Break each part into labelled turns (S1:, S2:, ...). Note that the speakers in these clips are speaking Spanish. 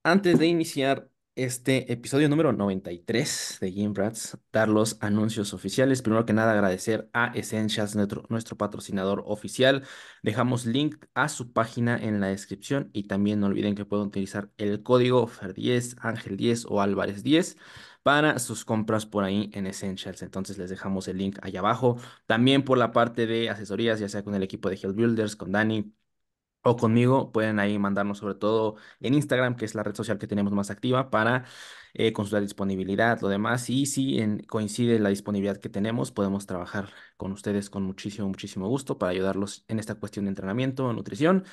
S1: Antes de iniciar este episodio número 93 de Gym Rats, dar los anuncios oficiales. Primero que nada, agradecer a Essentials, nuestro patrocinador oficial. Dejamos link a su página en la descripción y también no olviden que pueden utilizar el código FER10, Ángel10 o Álvarez10 para sus compras por ahí en Essentials. Entonces les dejamos el link allá abajo. También por la parte de asesorías, ya sea con el equipo de Health Builders, con Dani o conmigo, pueden ahí mandarnos sobre todo en Instagram, que es la red social que tenemos más activa, para consultar disponibilidad, lo demás. Y si coincide la disponibilidad que tenemos, podemos trabajar con ustedes con muchísimo, muchísimo gusto para ayudarlos en esta cuestión de entrenamiento, nutrición.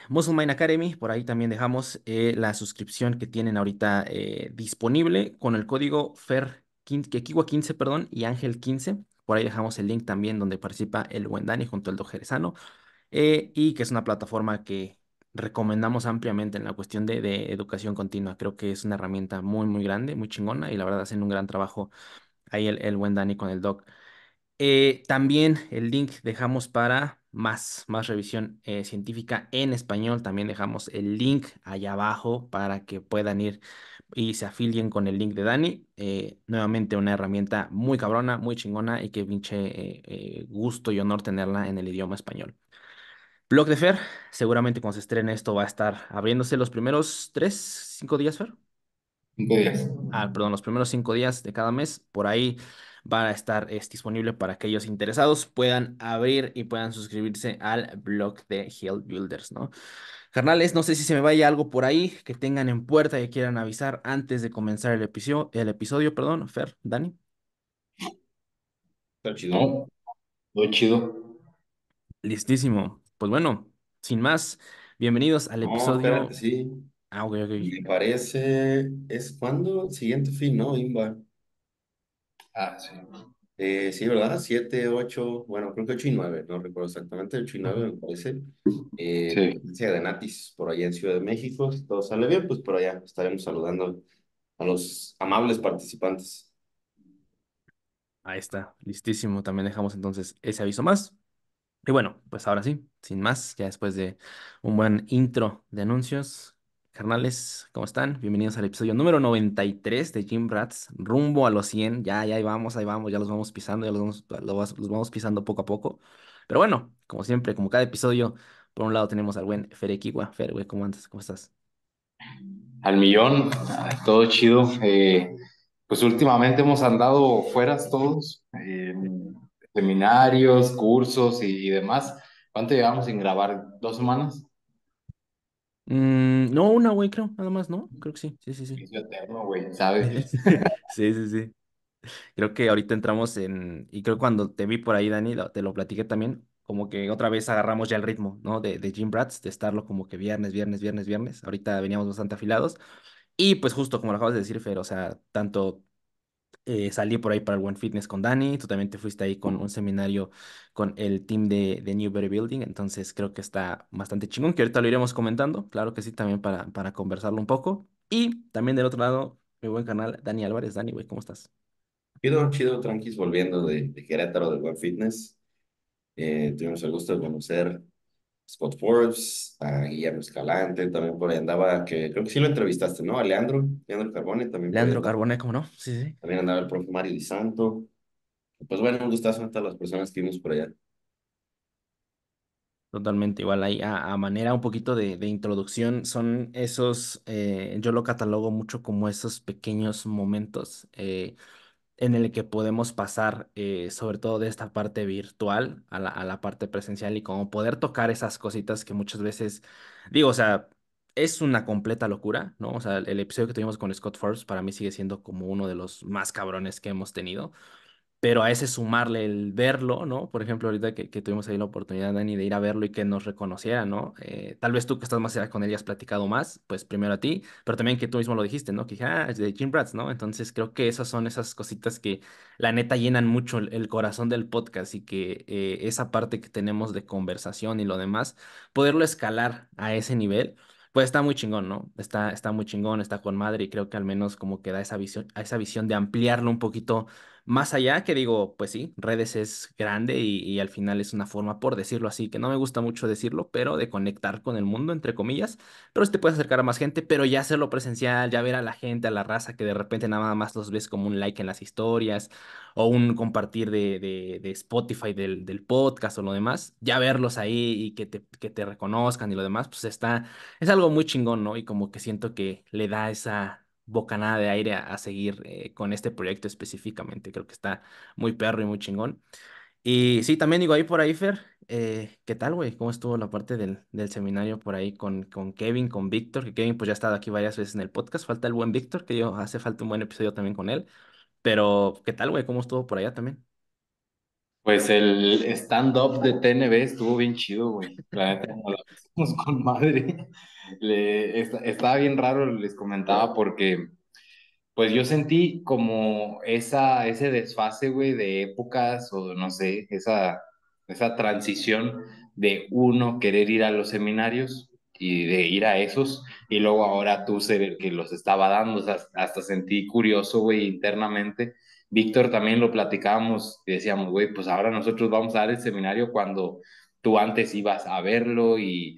S1: Muscle Mind Academy, por ahí también dejamos la suscripción que tienen ahorita disponible con el código FER15, perdón, y Ángel15. Por ahí dejamos el link también donde participa el buen Dani junto al Jerezano, y que es una plataforma que recomendamos ampliamente en la cuestión de educación continua. Creo que es una herramienta muy, muy grande, muy chingona y la verdad hacen un gran trabajo ahí el buen Dani con el doc. También el link dejamos para más revisión científica en español. También dejamos el link allá abajo para que puedan ir y se afilien con el link de Dani. Nuevamente una herramienta muy cabrona, muy chingona y que pinche gusto y honor tenerla en el idioma español. Blog de Fer, seguramente cuando se estrene esto va a estar abriéndose los primeros 3, 5 días, Fer.
S2: 5 días.
S1: Perdón, los primeros 5 días de cada mes. Por ahí va a estar disponible para que aquellos interesados puedan abrir y puedan suscribirse al blog de Health Builders, ¿no? Carnales, no sé si se me vaya algo por ahí que tengan en puerta y quieran avisar antes de comenzar el episodio, perdón, Fer, Dani.
S2: Está chido. No, muy chido.
S1: Listísimo. Pues bueno, sin más, bienvenidos al
S2: No, espérate,
S1: episodio.
S2: sí.
S1: Ah, ok, ok.
S2: Me parece. ¿Es cuándo? Siguiente fin, ¿no? Imba. Ah, sí. Sí, ¿verdad? 7, 8, bueno, creo que 8 y 9, no recuerdo exactamente, 8 y 9
S1: Ujú.
S2: me parece.
S1: Sí.
S2: Presencia de Natis por allá en Ciudad de México. Si todo sale bien, pues por allá estaremos saludando a los amables participantes.
S1: Ahí está, listísimo. También dejamos entonces ese aviso más. Y bueno, pues ahora sí, sin más, ya después de un buen intro de anuncios, carnales, ¿cómo están? Bienvenidos al episodio número 93 de Gym Rats, rumbo a los 100. Ya ahí vamos, ya los vamos pisando, ya los vamos pisando poco a poco. Pero bueno, como siempre, como cada episodio, por un lado tenemos al buen Fer Equigua. Fer, güey, ¿cómo andas? ¿Cómo estás?
S2: Al millón, todo chido. Pues últimamente hemos andado fueras todos, en seminarios, cursos y demás. ¿Cuánto llevamos sin grabar? ¿2 semanas?
S1: No, una, güey, creo, nada más, ¿no? Creo que sí, sí, sí, sí.
S2: Inicio eterno, güey, ¿sabes?
S1: Sí, sí, sí. Creo que ahorita entramos y creo que cuando te vi por ahí, Dani, te lo platiqué también, como que otra vez agarramos ya el ritmo, ¿no? De Gym Rats, de estarlo como que viernes, viernes, viernes, viernes. Ahorita veníamos bastante afilados. Y pues justo como lo acabas de decir, Fer, o sea, tanto salí por ahí para el Buen Fitness con Dani, tú también te fuiste ahí con un seminario con el team de New Better Building, entonces creo que está bastante chingón, que ahorita lo iremos comentando, claro que sí, también para conversarlo un poco. Y también del otro lado, mi buen canal, Dani Álvarez. Dani, güey, ¿cómo estás?
S2: Chido, chido, tranquis, volviendo de Querétaro del Buen Fitness. Tuvimos el gusto de conocer a Scott Forbes, a Guillermo Escalante, también por ahí andaba, que creo que sí lo entrevistaste, ¿no? A Leandro Carbone, también por ahí
S1: Leandro
S2: andaba.
S1: Carbone, ¿cómo no? Sí, sí.
S2: También andaba el profe Mario Di Santo. Pues bueno, un gustazo a todas las personas que vimos por allá.
S1: Totalmente igual ahí a manera un poquito de introducción son esos, yo lo catalogo mucho como esos pequeños momentos en el que podemos pasar sobre todo de esta parte virtual a la parte presencial y como poder tocar esas cositas que muchas veces digo, o sea, es una completa locura, ¿no? O sea, el episodio que tuvimos con Scott Forbes para mí sigue siendo como uno de los más cabrones que hemos tenido. Pero a ese sumarle el verlo, ¿no? Por ejemplo, ahorita que tuvimos ahí la oportunidad, Dani, de ir a verlo y que nos reconociera, ¿no? Tal vez tú que estás más cerca con él y has platicado más, pues primero a ti, pero también que tú mismo lo dijiste, ¿no? Que dije, es de Jim Brats, ¿no? Entonces creo que esas son esas cositas que la neta llenan mucho el corazón del podcast y que esa parte que tenemos de conversación y lo demás, poderlo escalar a ese nivel. Pues está muy chingón, ¿no? Está muy chingón, está con madre y creo que al menos como que da esa visión de ampliarlo un poquito Más allá que digo, pues sí, redes es grande y al final es una forma, por decirlo así, que no me gusta mucho decirlo, pero de conectar con el mundo, entre comillas, pero sí te puedes acercar a más gente, pero ya hacerlo presencial, ya ver a la gente, a la raza, que de repente nada más los ves como un like en las historias o un compartir de Spotify del podcast o lo demás, ya verlos ahí y que te reconozcan y lo demás, pues está, es algo muy chingón, ¿no? Y como que siento que le da esa bocanada de aire a seguir con este proyecto específicamente. Creo que está muy perro y muy chingón. Y sí, también digo ahí por ahí, Fer, ¿qué tal, güey? ¿Cómo estuvo la parte del seminario por ahí con Kevin, con Víctor? Que Kevin pues ya ha estado aquí varias veces en el podcast. Falta el buen Víctor, que yo hace falta un buen episodio también con él. Pero, ¿qué tal, güey? ¿Cómo estuvo por allá también?
S3: Pues el stand-up de TNB estuvo bien chido, güey. La neta, nos la pusimos con madre. Estaba bien raro, les comentaba, porque pues yo sentí como ese desfase, güey, de épocas o no sé, esa transición de uno querer ir a los seminarios y de ir a esos, y luego ahora tú ser el que los estaba dando, o sea, hasta sentí curioso, güey, internamente. Víctor también lo platicábamos y decíamos, güey, pues ahora nosotros vamos a dar el seminario cuando tú antes ibas a verlo y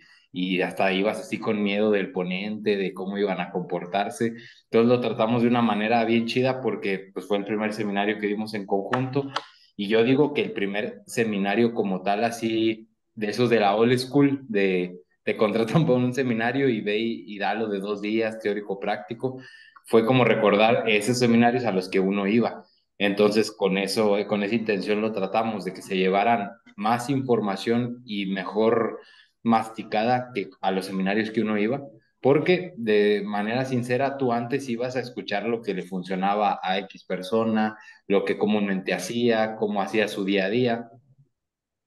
S3: hasta ibas así con miedo del ponente, de cómo iban a comportarse. Entonces lo tratamos de una manera bien chida porque pues, fue el primer seminario que dimos en conjunto. Y yo digo que el primer seminario como tal, así, de esos de la old school, de te contratan para un seminario y ve y dalo de 2 días, teórico práctico, fue como recordar esos seminarios a los que uno iba. Entonces, con eso, con esa intención lo tratamos, de que se llevaran más información y mejor masticada que a los seminarios que uno iba, porque de manera sincera tú antes ibas a escuchar lo que le funcionaba a X persona, lo que comúnmente hacía, cómo hacía su día a día,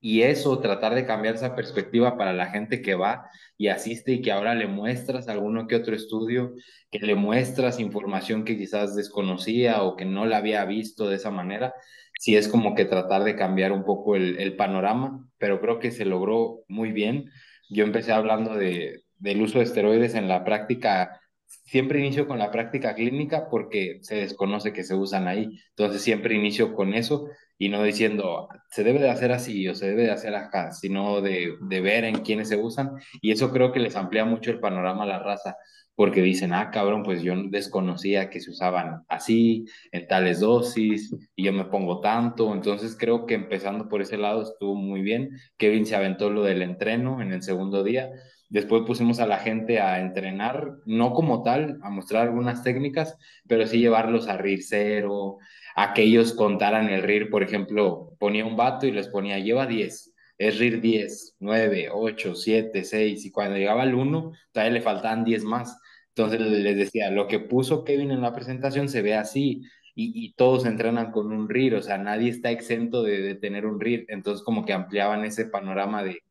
S3: y eso, tratar de cambiar esa perspectiva para la gente que va y asiste y que ahora le muestras alguno que otro estudio, que le muestras información que quizás desconocía o que no la había visto de esa manera, sí es como que tratar de cambiar un poco el panorama, pero creo que se logró muy bien. Yo empecé hablando del uso de esteroides en la práctica. Siempre inicio con la práctica clínica porque se desconoce que se usan ahí. Entonces siempre inicio con eso y no diciendo se debe de hacer así o se debe de hacer acá, sino de ver en quiénes se usan. Y eso creo que les amplía mucho el panorama a la raza, porque dicen, ah, cabrón, pues yo desconocía que se usaban así, en tales dosis, y yo me pongo tanto. Entonces creo que empezando por ese lado estuvo muy bien. Kevin se aventó lo del entreno en el segundo día. Después pusimos a la gente a entrenar, no como tal, a mostrar algunas técnicas, pero sí llevarlos a RIR cero, a que ellos contaran el RIR. Por ejemplo, ponía un vato y les ponía, lleva 10, es RIR 10, 9, 8, 7, 6, y cuando llegaba al 1, todavía le faltaban 10 más. Entonces les decía, lo que puso Kevin en la presentación se ve así, y todos entrenan con un RIR, o sea, nadie está exento de tener un RIR. Entonces como que ampliaban ese panorama de,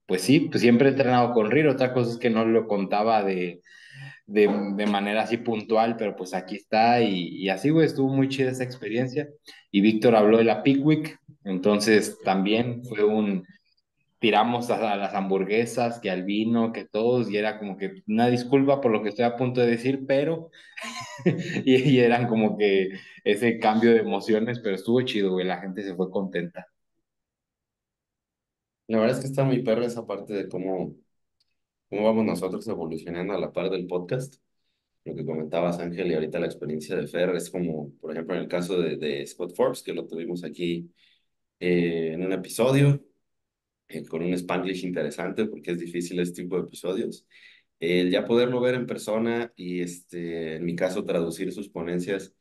S3: pues sí, pues siempre he entrenado con RIR. Otra cosa es que no lo contaba de manera así puntual, pero pues aquí está, y así, güey, estuvo muy chida esa experiencia. Y Víctor habló de la Pickwick, entonces también fue tiramos a las hamburguesas, que al vino, que todos, y era como que una disculpa por lo que estoy a punto de decir, pero, y eran como que ese cambio de emociones, pero estuvo chido, güey, la gente se fue contenta.
S2: La verdad es que está muy perro esa parte de cómo vamos nosotros evolucionando a la par del podcast. Lo que comentabas, Ángel, y ahorita la experiencia de Fer es como, por ejemplo, en el caso de Scott Forbes, que lo tuvimos aquí en un episodio, con un Spanglish interesante, porque es difícil este tipo de episodios. El ya poderlo ver en persona y, en mi caso, traducir sus ponencias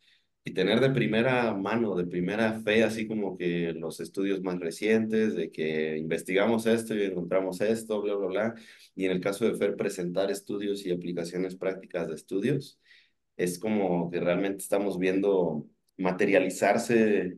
S2: y tener de primera mano, de primera fe, así como que los estudios más recientes, de que investigamos esto y encontramos esto, bla, bla, bla. Y en el caso de Fer, presentar estudios y aplicaciones prácticas de estudios, es como que realmente estamos viendo materializarse,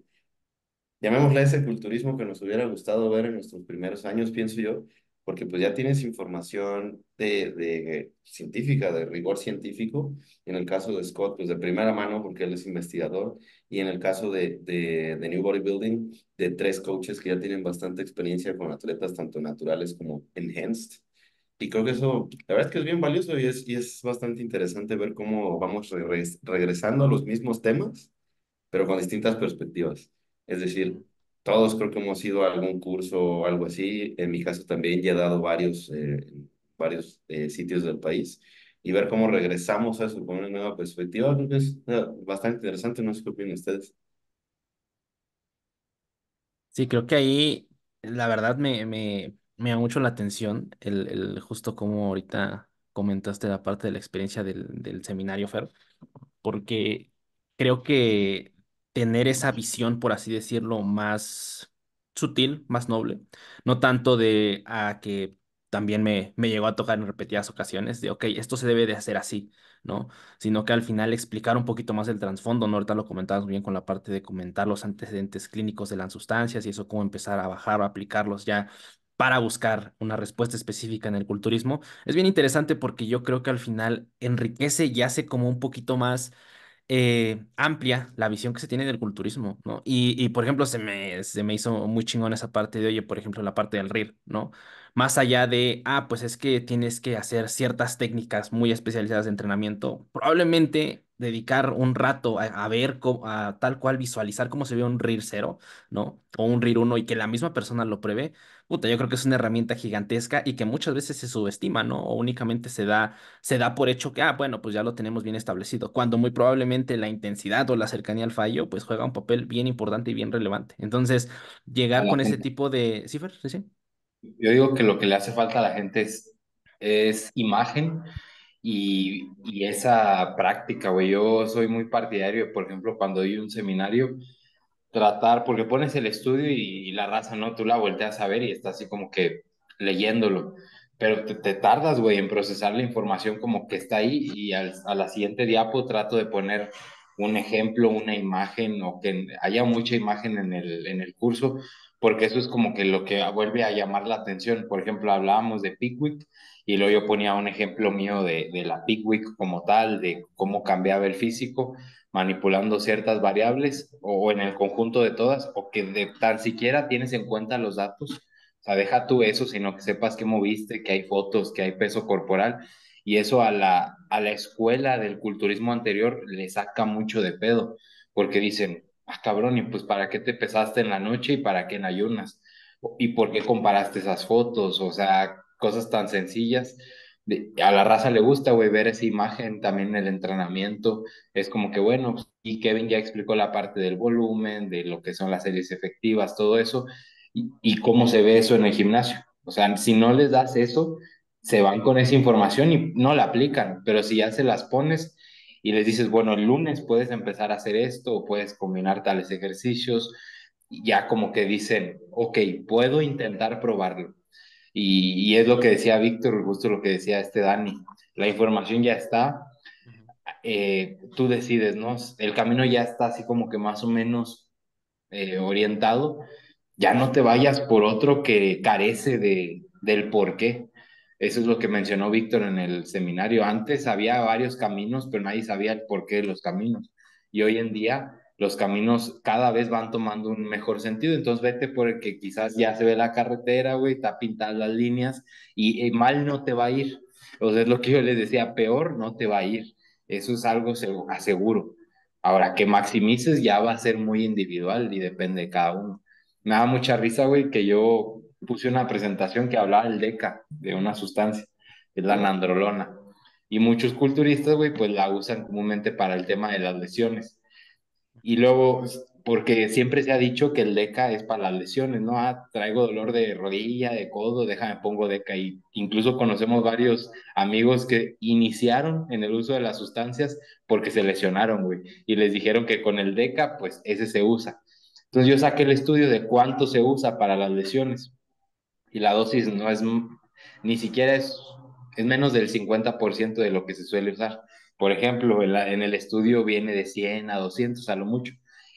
S2: llamémosle ese culturismo que nos hubiera gustado ver en nuestros primeros años, pienso yo, porque pues ya tienes información de científica, de rigor científico, en el caso de Scott, pues de primera mano, porque él es investigador, y en el caso de New Bodybuilding, de tres coaches que ya tienen bastante experiencia con atletas tanto naturales como enhanced. Y creo que eso, la verdad es que es bien valioso y es bastante interesante ver cómo vamos regresando a los mismos temas pero con distintas perspectivas. Es decir, todos creo que hemos ido a algún curso o algo así. En mi caso también ya he dado varios sitios del país y ver cómo regresamos a eso con una nueva perspectiva, creo que es bastante interesante. No sé qué opinan ustedes.
S1: Sí, creo que ahí la verdad me llama mucho la atención justo como ahorita comentaste la parte de la experiencia del seminario, Fer, porque creo que tener esa visión, por así decirlo, más sutil, más noble, no tanto de a que también me llegó a tocar en repetidas ocasiones, de, ok, esto se debe de hacer así, ¿no? Sino que al final explicar un poquito más el trasfondo, ¿no? Ahorita lo comentabas bien con la parte de comentar los antecedentes clínicos de las sustancias y eso, cómo empezar a bajar o aplicarlos ya para buscar una respuesta específica en el culturismo. Es bien interesante porque yo creo que al final enriquece y hace como un poquito más amplia la visión que se tiene del culturismo, ¿no? Por ejemplo, se me hizo muy chingón esa parte de, oye, por ejemplo, la parte del RIR, ¿no? Más allá de, pues es que tienes que hacer ciertas técnicas muy especializadas de entrenamiento, probablemente dedicar un rato a ver, a tal cual visualizar cómo se ve un RIR cero, ¿no? O un RIR uno y que la misma persona lo pruebe, puta, yo creo que es una herramienta gigantesca y que muchas veces se subestima, ¿no? O únicamente se da por hecho que, bueno, pues ya lo tenemos bien establecido, cuando muy probablemente la intensidad o la cercanía al fallo, pues juega un papel bien importante y bien relevante. Entonces,
S3: A
S1: llegar
S3: la
S1: con ese
S3: gente.
S1: tipo de cifras, sí, sí.
S3: Yo digo que lo que le hace falta a la gente es imagen y esa práctica, güey. Yo soy muy partidario, por ejemplo, cuando doy un seminario, tratar, porque pones el estudio y la raza, ¿no? Tú la volteas a ver y estás así como que leyéndolo, pero te tardas, güey, en procesar la información como que está ahí y a la siguiente diapo trato de poner un ejemplo, una imagen o que haya mucha imagen en el curso, porque eso es como que lo que vuelve a llamar la atención. Por ejemplo, hablábamos de Pickwick y luego yo ponía un ejemplo mío de la Pickwick como tal, de cómo cambiaba el físico manipulando ciertas variables o en el conjunto de todas, o que de tan siquiera tienes en cuenta los datos. O sea, deja tú eso, sino que sepas qué moviste, que hay fotos, que hay peso corporal. Y eso a la escuela del culturismo anterior le saca mucho de pedo, porque dicen, cabrón, y pues ¿para qué te pesaste en la noche y para qué en ayunas? ¿Y por qué comparaste esas fotos? O sea, cosas tan sencillas. A la raza le gusta, güey, ver esa imagen también en el entrenamiento es como que bueno, y Kevin ya explicó la parte del volumen, de lo que son las series efectivas, todo eso, y cómo se ve eso en el gimnasio. O sea, si no les das eso, se van con esa información y no la aplican, pero si ya se las pones y les dices, bueno, el lunes puedes empezar a hacer esto o puedes combinar tales ejercicios, ya como que dicen, ok, puedo intentar probarlo. Y es lo que decía Víctor, justo lo que decía este Dani, la información ya está, tú decides, ¿no? El camino ya está así como que más o menos orientado, ya no te vayas por otro que carece del por qué. Eso es lo que mencionó Víctor en el seminario. Antes había varios caminos, pero nadie sabía el porqué de los caminos. Y hoy en día los caminos cada vez van tomando un mejor sentido. Entonces vete por el que quizás ya se ve la carretera, güey, está pintadas las líneas y mal no te va a ir. O sea, es lo que yo les decía, peor no te va a ir. Eso es algo aseguro. Ahora, que maximices ya va a ser muy individual y depende de cada uno. Me da mucha risa, güey, que yo puse una presentación que hablaba del DECA, de una sustancia, que es la nandrolona. Y muchos culturistas, güey, pues la usan comúnmente para el tema de las lesiones. Y luego, porque siempre se ha dicho que el DECA es para las lesiones, ¿no? Traigo dolor de rodilla, de codo, déjame pongo DECA. Y incluso conocemos varios amigos que iniciaron en el uso de las sustancias porque se lesionaron, güey. Y les dijeron que con el DECA, pues ese se usa. Entonces yo saqué el estudio de cuánto se usa para las lesiones y la dosis no es, ni siquiera es menos del 50% de lo que se suele usar. Por ejemplo, en el estudio viene de 100 a 200 a lo mucho.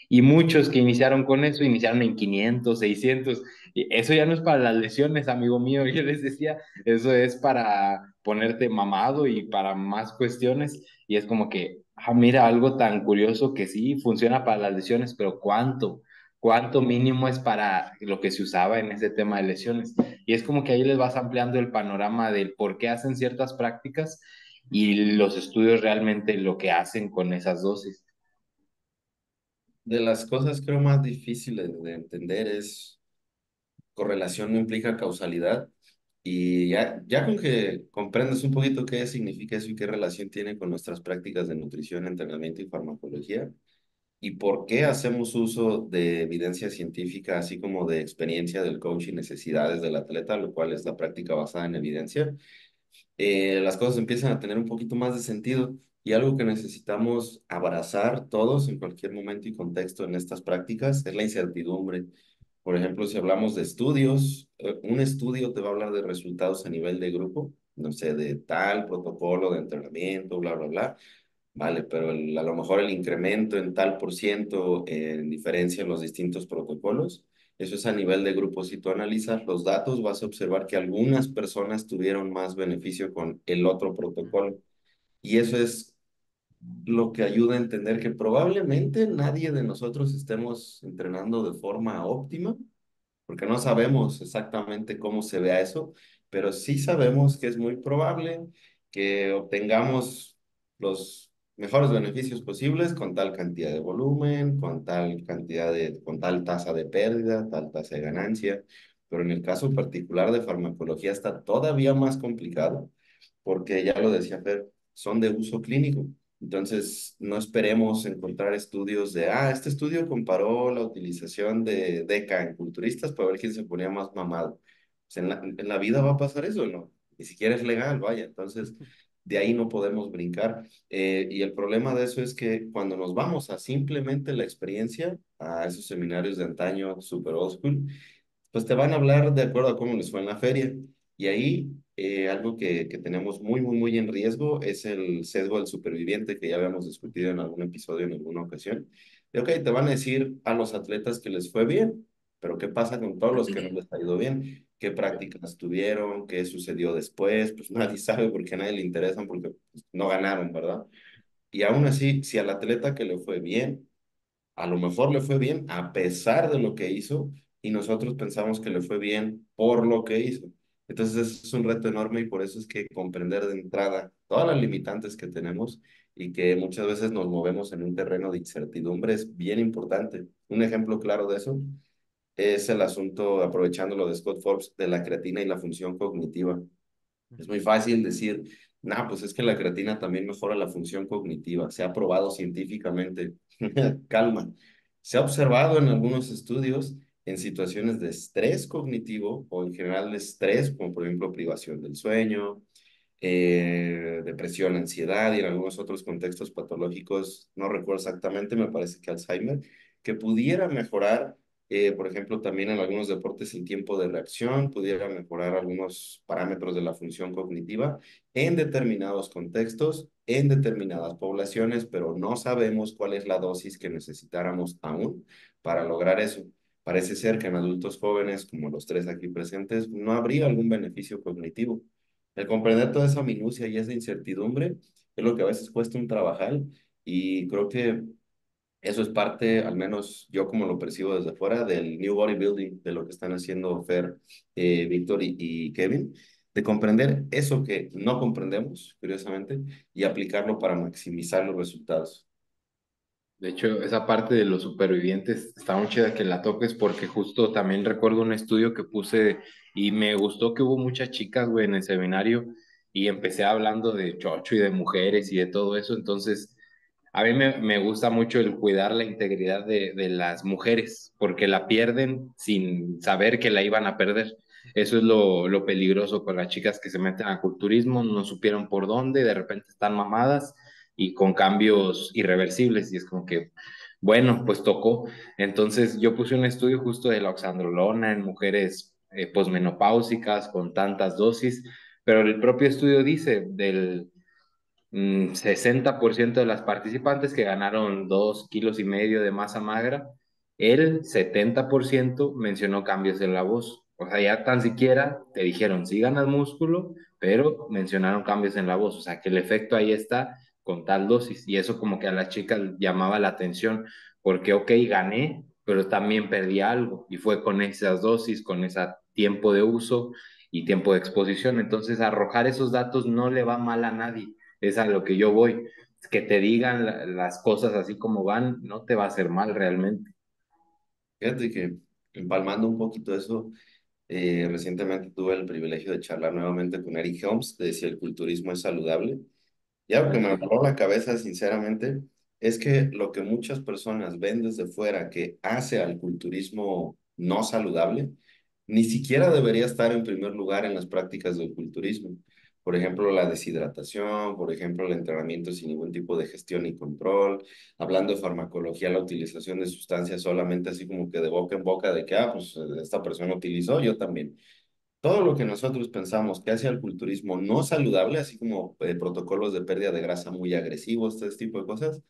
S3: Y muchos que iniciaron con eso, iniciaron en 500, 600. Y eso ya no es para las lesiones, amigo mío. Yo les decía, eso es para ponerte mamado y para más cuestiones. Y es como que, mira, algo tan curioso que sí funciona para las lesiones, pero ¿cuánto? ¿Cuánto mínimo es para lo que se usaba en ese tema de lesiones? Y es como que ahí les vas ampliando el panorama del por qué hacen ciertas prácticas y los estudios realmente lo que hacen con esas dosis.
S2: de las cosas creo más difíciles de entender es correlación no implica causalidad. Y ya con que comprendes un poquito qué significa eso y qué relación tiene con nuestras prácticas de nutrición, entrenamiento y farmacología, y por qué hacemos uso de evidencia científica, así como de experiencia del coach y necesidades del atleta, lo cual es la práctica basada en evidencia, las cosas empiezan a tener un poquito más de sentido. Y algo que necesitamos abrazar todos en cualquier momento y contexto en estas prácticas es la incertidumbre. Por ejemplo, si hablamos de estudios, un estudio te va a hablar de resultados a nivel de grupo, no sé, de tal protocolo de entrenamiento, bla, bla, bla. Vale, pero a lo mejor el incremento en tal por ciento en diferencia en los distintos protocolos, eso es a nivel de grupo. Si tú analizas los datos, vas a observar que algunas personas tuvieron más beneficio con el otro protocolo. Y eso es lo que ayuda a entender que probablemente nadie de nosotros estemos entrenando de forma óptima, porque no sabemos exactamente cómo se vea eso, pero sí sabemos que es muy probable que obtengamos los mejores beneficios posibles con tal cantidad de volumen, con tal tasa de pérdida, tal tasa de ganancia. Pero en el caso particular de farmacología está todavía más complicado, porque ya lo decía Fer, son de uso clínico. Entonces, no esperemos encontrar estudios de, este estudio comparó la utilización de DECA en culturistas para ver quién se ponía más mamado. Pues en la vida va a pasar eso, ¿no? Ni siquiera es legal, vaya. Entonces, de ahí no podemos brincar. Y el problema de eso es que cuando nos vamos a simplemente la experiencia, a esos seminarios de antaño, super old school, pues te van a hablar de acuerdo a cómo les fue en la feria. Y ahí algo que tenemos muy, muy, muy en riesgo es el sesgo del superviviente, que ya habíamos discutido en algún episodio, en alguna ocasión. De, ok, te van a decir a los atletas que les fue bien, pero ¿qué pasa con todos los que no les ha ido bien? ¿Qué prácticas tuvieron? ¿Qué sucedió después? Pues nadie sabe porque a nadie le interesan porque pues, no ganaron, ¿verdad? Y aún así, si al atleta que le fue bien, a lo mejor le fue bien a pesar de lo que hizo y nosotros pensamos que le fue bien por lo que hizo. Entonces es un reto enorme y por eso es que comprender de entrada todas las limitantes que tenemos y que muchas veces nos movemos en un terreno de incertidumbre es bien importante. Un ejemplo claro de eso es el asunto, aprovechando lo de Scott Forbes, de la creatina y la función cognitiva. Es muy fácil decir, nah, pues es que la creatina también mejora la función cognitiva. Se ha probado científicamente. Calma. Se ha observado en algunos estudios en situaciones de estrés cognitivo o en general de estrés, como por ejemplo privación del sueño, depresión, ansiedad y en algunos otros contextos patológicos, no recuerdo exactamente, me parece que Alzheimer, que pudiera mejorar, por ejemplo, también en algunos deportes el tiempo de reacción, pudiera mejorar algunos parámetros de la función cognitiva en determinados contextos, en determinadas poblaciones, pero no sabemos cuál es la dosis que necesitáramos aún para lograr eso. Parece ser que en adultos jóvenes, como los tres aquí presentes, no habría algún beneficio cognitivo. El comprender toda esa minucia y esa incertidumbre es lo que a veces cuesta un trabajar y creo que eso es parte, al menos yo como lo percibo desde fuera, del New Bodybuilding, de lo que están haciendo Fer, Víctor y Kevin, de comprender eso que no comprendemos, curiosamente, y aplicarlo para maximizar los resultados.
S3: De hecho, esa parte de los supervivientes está muy chida que la toques porque justo también recuerdo un estudio que puse y me gustó que hubo muchas chicas, güey, en el seminario y empecé hablando de chocho y de mujeres y de todo eso. Entonces, a mí me gusta mucho el cuidar la integridad de las mujeres porque la pierden sin saber que la iban a perder. Eso es lo peligroso con las chicas que se meten a culturismo, no supieron por dónde, de repente están mamadas y con cambios irreversibles y es como que, bueno, pues tocó. Entonces yo puse un estudio justo de la oxandrolona en mujeres posmenopáusicas con tantas dosis, pero el propio estudio dice 60% de las participantes que ganaron 2,5 kilos de masa magra, el 70% mencionó cambios en la voz. O sea, ya tan siquiera te dijeron, sí ganas músculo, pero mencionaron cambios en la voz. O sea, que el efecto ahí está con tal dosis. Y eso como que a las chicas llamaba la atención, porque, ok, gané, pero también perdí algo. Y fue con esas dosis, con ese tiempo de uso y tiempo de exposición. Entonces, arrojar esos datos no le va mal a nadie, es a lo que yo voy. que te digan las cosas así como van, no te va a hacer mal realmente.
S2: Fíjate que empalmando un poquito eso, recientemente tuve el privilegio de charlar nuevamente con Eric Helms, que decía el culturismo es saludable. Y algo que me
S3: Ok.
S2: voló la cabeza, sinceramente, es que lo que muchas personas ven desde fuera que hace al culturismo no saludable, ni siquiera debería estar en primer lugar en las prácticas del culturismo. Por ejemplo, la deshidratación, por ejemplo, el entrenamiento sin ningún tipo de gestión y control, hablando de farmacología, la utilización de sustancias solamente así como que de boca en boca de que, ah, pues esta persona utilizó, yo también. Todo lo que nosotros pensamos que hace al culturismo no saludable, así como protocolos de pérdida de grasa muy agresivos, todo este tipo de cosas,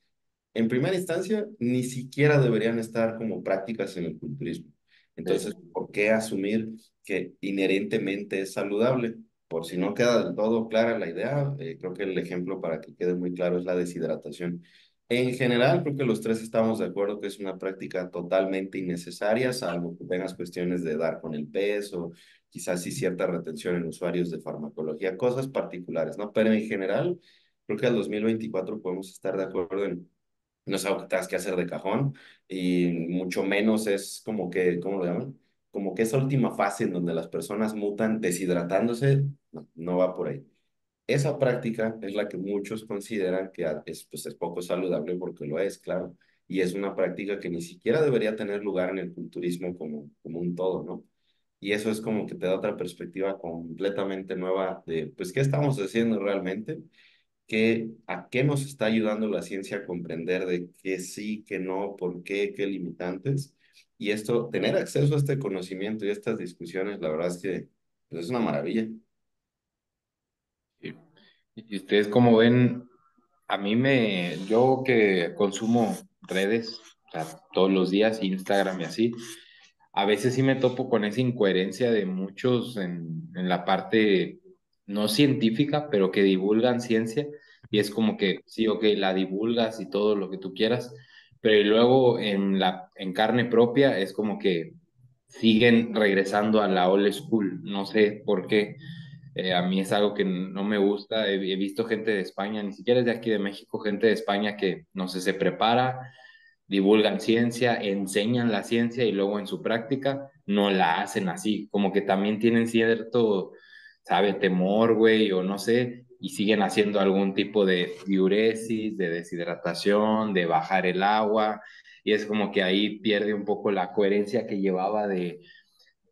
S2: en primera instancia ni siquiera deberían estar como prácticas en el culturismo. Entonces,
S3: Sí.
S2: ¿por qué asumir que inherentemente es saludable? Por si no queda del todo clara la idea, creo que el ejemplo para que quede muy claro es la deshidratación. En general, creo que los tres estamos de acuerdo que es una práctica totalmente innecesaria, salvo que tengas cuestiones de dar con el peso, quizás sí cierta retención en usuarios de farmacología, cosas particulares, ¿no? Pero en general, creo que al 2024 podemos estar de acuerdo en no es algo que tengas que hacer de cajón y mucho menos es como que, ¿cómo lo llaman? Como que esa última fase en donde las personas mutan deshidratándose, no, no va por ahí. Esa práctica es la que muchos consideran que es, pues, es poco saludable porque lo es, claro. Y es una práctica que ni siquiera debería tener lugar en el culturismo como un todo, ¿no? Y eso es como que te da otra perspectiva completamente nueva de, pues, ¿qué estamos haciendo realmente? A qué nos está ayudando la ciencia a comprender de qué sí, qué no, por qué, qué limitantes. Y esto, tener acceso a este conocimiento y a estas discusiones, la verdad es que pues, es una maravilla.
S3: Sí. Y ustedes como ven, yo que consumo redes, o sea, todos los días, Instagram y así, a veces sí me topo con esa incoherencia de muchos en la parte no científica, pero que divulgan ciencia, y es como que sí, ok, la divulgas y todo lo que tú quieras, pero luego en carne propia es como que siguen regresando a la old school, no sé por qué. A mí es algo que no me gusta. He visto gente de España, ni siquiera es de aquí de México, gente de España que no sé, se prepara, divulgan ciencia, enseñan la ciencia y luego en su práctica no la hacen así. Como que también tienen cierto, sabe, temor, güey, o no sé, y siguen haciendo algún tipo de diuresis, de deshidratación, de bajar el agua. Y es como que ahí pierde un poco la coherencia que llevaba de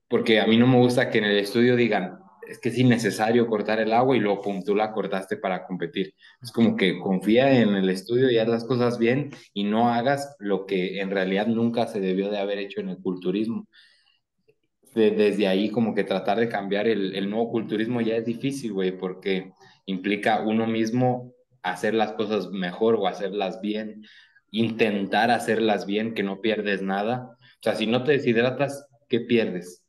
S3: porque a mí no me gusta que en el estudio digan, es que es innecesario cortar el agua y luego, pum, tú la cortaste para competir. Es como que confía en el estudio y haz las cosas bien y no hagas lo que en realidad nunca se debió de haber hecho en el culturismo. Desde ahí como que tratar de cambiar el nuevo culturismo ya es difícil, güey, porque implica uno mismo hacer las cosas mejor o hacerlas bien, intentar hacerlas bien, que no pierdes nada. O sea, si no te deshidratas, ¿qué pierdes?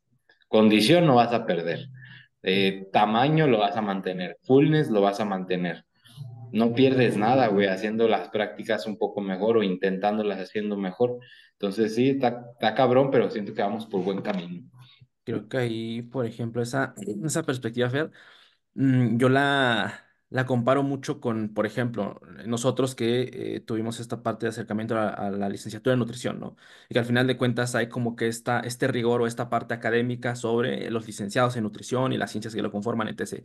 S3: Condición no vas a perder. Tamaño lo vas a mantener. Fullness lo vas a mantener. No pierdes nada, güey, haciendo las prácticas un poco mejor o intentándolas haciendo mejor. Entonces sí, está cabrón, pero siento que vamos por buen camino.
S1: Creo que ahí, por ejemplo, esa perspectiva, Fer, yo la comparo mucho con, por ejemplo, nosotros que tuvimos esta parte de acercamiento a la licenciatura en nutrición, ¿no? Y que al final de cuentas hay como que este rigor o esta parte académica sobre los licenciados en nutrición y las ciencias que lo conforman, etc.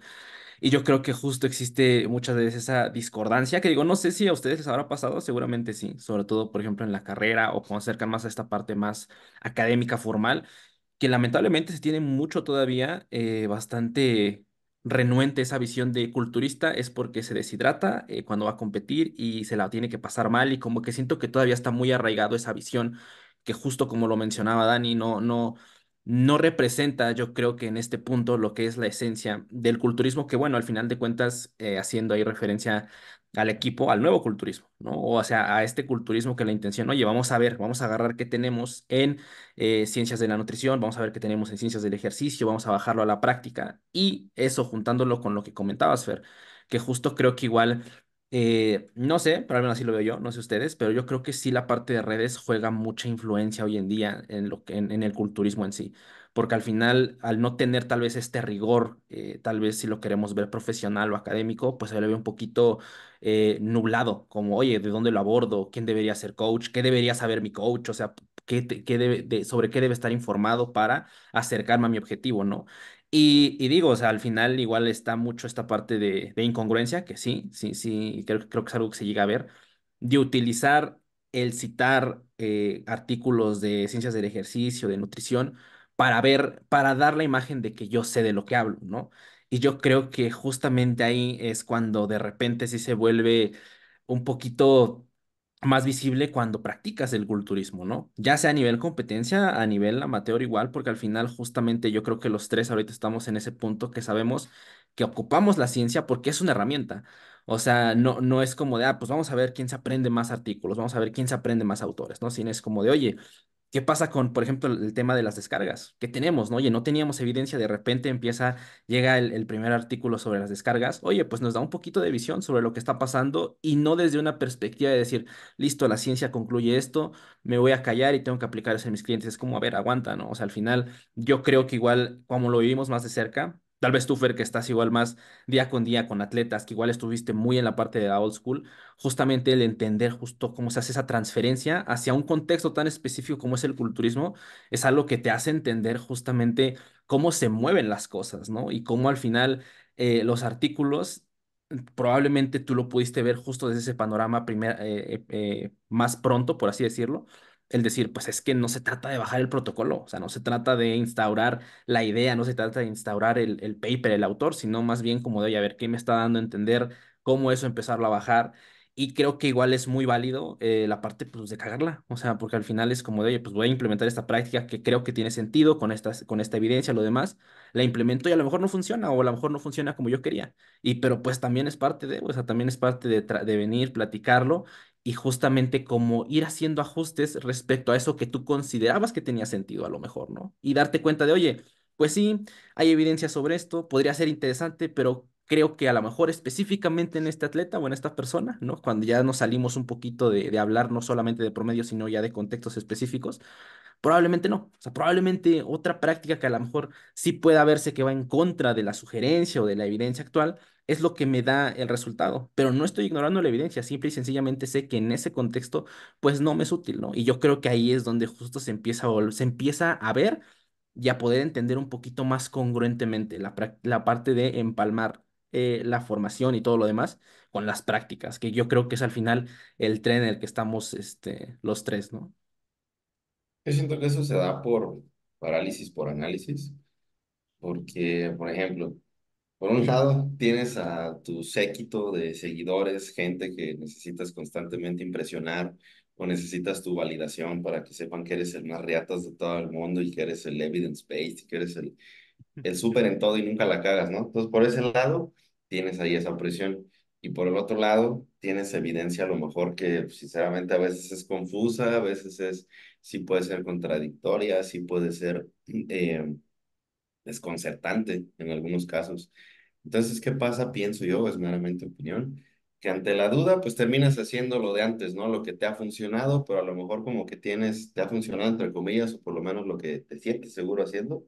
S1: Y yo creo que justo existe muchas veces esa discordancia, que digo, no sé si a ustedes les habrá pasado, seguramente sí, sobre todo, por ejemplo, en la carrera o cuando se acercan más a esta parte más académica, formal que lamentablemente se tiene mucho todavía, bastante renuente esa visión de culturista, es porque se deshidrata cuando va a competir y se la tiene que pasar mal y como que siento que todavía está muy arraigado esa visión que justo como lo mencionaba Dani, no representa, yo creo que en este punto lo que es la esencia del culturismo, que bueno, al final de cuentas, haciendo ahí referencia al equipo, al nuevo culturismo, ¿no? O sea, a este culturismo que la intención, oye, vamos a ver, vamos a agarrar qué tenemos en ciencias de la nutrición, vamos a ver qué tenemos en ciencias del ejercicio, vamos a bajarlo a la práctica y eso juntándolo con lo que comentabas, Fer, que justo creo que igual, no sé, pero al menos así lo veo yo, no sé ustedes, pero yo creo que sí la parte de redes juega mucha influencia hoy en día en en el culturismo en sí. porque al final, al no tener tal vez este rigor, tal vez si lo queremos ver profesional o académico, pues se le ve un poquito nublado, como, oye, ¿de dónde lo abordo? ¿Quién debería ser coach? ¿Qué debería saber mi coach? O sea, qué debe, sobre qué debe estar informado para acercarme a mi objetivo, ¿no? Y digo, o sea, al final igual está mucho esta parte de incongruencia, que sí, sí, sí, creo que es algo que se llega a ver, de utilizar el citar artículos de ciencias del ejercicio, de nutrición, para ver, para dar la imagen de que yo sé de lo que hablo, ¿no? Y yo creo que justamente ahí es cuando de repente sí se vuelve un poquito más visible cuando practicas el culturismo, ¿no? Ya sea a nivel competencia, a nivel amateur igual, porque al final justamente yo creo que los tres ahorita estamos en ese punto que sabemos que ocupamos la ciencia porque es una herramienta. O sea, no es como de, pues vamos a ver quién se aprende más artículos, vamos a ver quién se aprende más autores, ¿no? Sino es como de, oye, ¿qué pasa con, por ejemplo, el tema de las descargas? ¿Qué tenemos, no? Oye, no teníamos evidencia, de repente llega el primer artículo sobre las descargas. Oye, pues nos da un poquito de visión sobre lo que está pasando y no desde una perspectiva de decir, listo, la ciencia concluye esto, me voy a callar y tengo que aplicar eso en mis clientes. Es como, a ver, aguanta, ¿no? O sea, al final, yo creo que igual, como lo vivimos más de cerca, tal vez tú, Fer, que estás igual más día con día con atletas, que igual estuviste muy en la parte de la old school, justamente el entender justo cómo se hace esa transferencia hacia un contexto tan específico como es el culturismo, es algo que te hace entender justamente cómo se mueven las cosas, ¿no? Y cómo al final los artículos, probablemente tú lo pudiste ver justo desde ese panorama más pronto, por así decirlo. El decir, pues es que no se trata de bajar el protocolo, o sea, no se trata de instaurar la idea, no se trata de instaurar el paper, el autor, sino más bien como de, oye, a ver, ¿qué me está dando a entender? Cómo eso empezarlo a bajar. Y creo que igual es muy válido la parte pues, de cagarla. O sea, porque al final es como de, oye, pues voy a implementar esta práctica que creo que tiene sentido con esta evidencia, lo demás. La implemento y a lo mejor no funciona o a lo mejor no funciona como yo quería. Y pero pues también es parte de, o sea, también es parte de venir, platicarlo y justamente como ir haciendo ajustes respecto a eso que tú considerabas que tenía sentido a lo mejor, ¿no? Y darte cuenta de, oye, pues sí, hay evidencia sobre esto, podría ser interesante, pero creo que a lo mejor específicamente en este atleta o en esta persona, ¿no? Cuando ya nos salimos un poquito de hablar no solamente de promedio, sino ya de contextos específicos, probablemente no. O sea, probablemente otra práctica que a lo mejor sí pueda verse que va en contra de la sugerencia o de la evidencia actual es lo que me da el resultado. Pero no estoy ignorando la evidencia, simple y sencillamente sé que en ese contexto, pues no me es útil, ¿no? Y yo creo que ahí es donde justo se empieza a ver y a poder entender un poquito más congruentemente la parte de empalmar la formación y todo lo demás con las prácticas, que yo creo que es al final el tren en el que estamos los tres, ¿no?
S2: Yo siento que eso se da por parálisis por análisis, porque, por ejemplo, por un lado, tienes a tu séquito de seguidores, gente que necesitas constantemente impresionar o necesitas tu validación para que sepan que eres el más riatas de todo el mundo y que eres el evidence-based y que eres el súper en todo y nunca la cagas, ¿no? Entonces, por ese lado, tienes ahí esa presión. Y por el otro lado, tienes evidencia a lo mejor que sinceramente a veces es confusa, a veces sí puede ser contradictoria, sí puede ser desconcertante en algunos casos. Entonces, ¿qué pasa? Pienso yo, es meramente opinión, que ante la duda, pues terminas haciendo lo de antes, ¿no? Lo que te ha funcionado, pero a lo mejor como que te ha funcionado entre comillas, o por lo menos lo que te sientes seguro haciendo.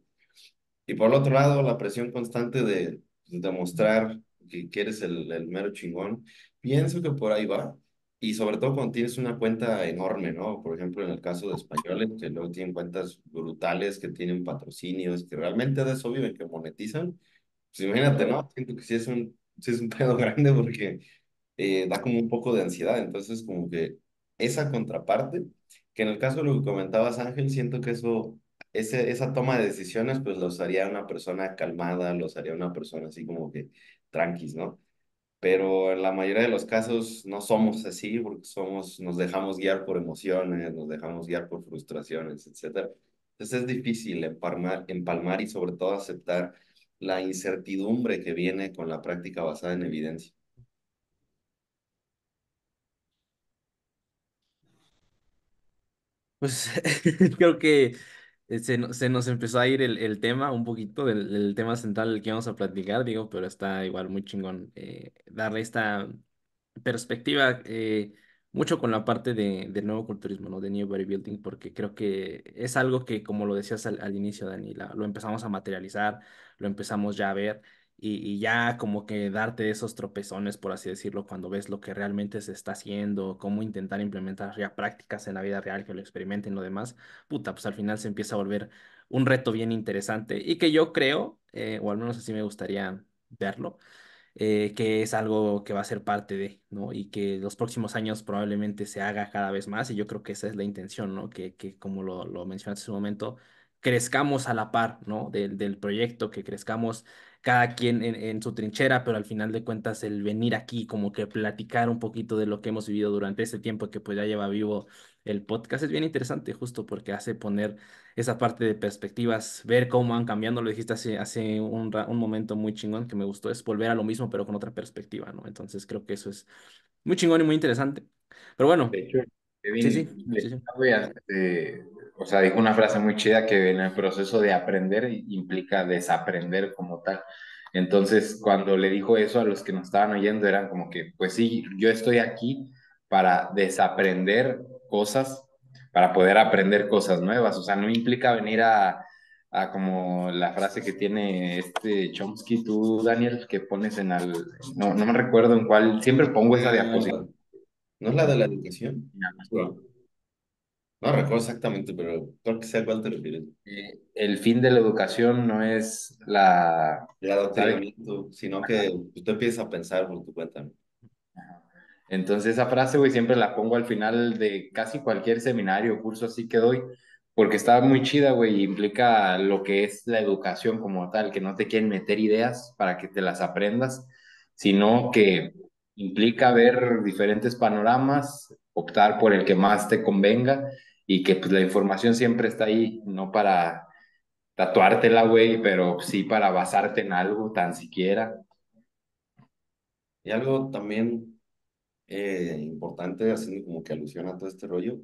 S2: Y por el otro lado, la presión constante de demostrar que eres el mero chingón, pienso que por ahí va. Y sobre todo cuando tienes una cuenta enorme, ¿no? Por ejemplo, en el caso de españoles, que luego tienen cuentas brutales, que tienen patrocinios, que realmente de eso viven, que monetizan. Pues imagínate, ¿no? Siento que sí es un pedo grande porque da como un poco de ansiedad. Entonces, como que esa contraparte, que en el caso de lo que comentabas, Ángel, siento que esa toma de decisiones, pues los haría una persona calmada, los haría una persona así como que tranquis, ¿no? Pero en la mayoría de los casos no somos así porque nos dejamos guiar por emociones, nos dejamos guiar por frustraciones, etcétera. Entonces es difícil empalmar y sobre todo aceptar la incertidumbre que viene con la práctica basada en evidencia.
S1: Pues creo que se nos empezó a ir el tema un poquito del tema central del que íbamos a platicar, digo, pero está igual muy chingón darle esta perspectiva mucho con la parte del nuevo culturismo, ¿no? De New Bodybuilding, porque creo que es algo que, como lo decías al inicio, Dani, lo empezamos a materializar, lo empezamos ya a ver y ya como que darte esos tropezones, por así decirlo, cuando ves lo que realmente se está haciendo, cómo intentar implementar ya prácticas en la vida real, que lo experimenten y lo demás, puta, pues al final se empieza a volver un reto bien interesante y que yo creo, o al menos así me gustaría verlo, que es algo que va a ser parte de, ¿no? Y que los próximos años probablemente se haga cada vez más, y yo creo que esa es la intención, ¿no? Que como lo mencionaste en su momento, crezcamos a la par, ¿no? Del proyecto, que crezcamos cada quien en su trinchera, pero al final de cuentas el venir aquí como que platicar un poquito de lo que hemos vivido durante ese tiempo que pues ya lleva vivo el podcast es bien interesante, justo porque hace poner esa parte de perspectivas, ver cómo van cambiando, lo dijiste hace un momento muy chingón que me gustó, es volver a lo mismo, pero con otra perspectiva, ¿no? Entonces creo que eso es muy chingón y muy interesante. Pero
S3: De
S1: bueno,
S3: hecho,
S1: sí, sí,
S3: Kevin,
S1: sí, sí.
S3: güey, o sea, dijo una frase muy chida que en el proceso de aprender implica desaprender como tal. Entonces, cuando le dijo eso a los que nos estaban oyendo, eran como que, pues sí, yo estoy aquí para desaprender cosas, para poder aprender cosas nuevas. O sea, no implica venir a como la frase que tiene este Chomsky, tú, Daniel, que pones no me recuerdo en cuál, siempre pongo esa diapositiva.
S2: Ah, ¿no es la de la educación? No, no recuerdo exactamente, pero creo que sé a cuál te refieres.
S3: El fin de la educación no es la,
S2: El
S3: ¿sabe?
S2: adoctrinamiento, sino que tú empiezas a pensar por tu cuenta, ¿no?
S3: Entonces esa frase, güey, siempre la pongo al final de casi cualquier seminario o curso así que doy, porque está muy chida, güey, y implica lo que es la educación como tal, que no te quieren meter ideas para que te las aprendas, sino que implica ver diferentes panoramas, optar por el que más te convenga y que pues la información siempre está ahí, no para tatuártela, güey, pero sí para basarte en algo tan siquiera.
S2: Y algo también importante, haciendo como que alusión a todo este rollo,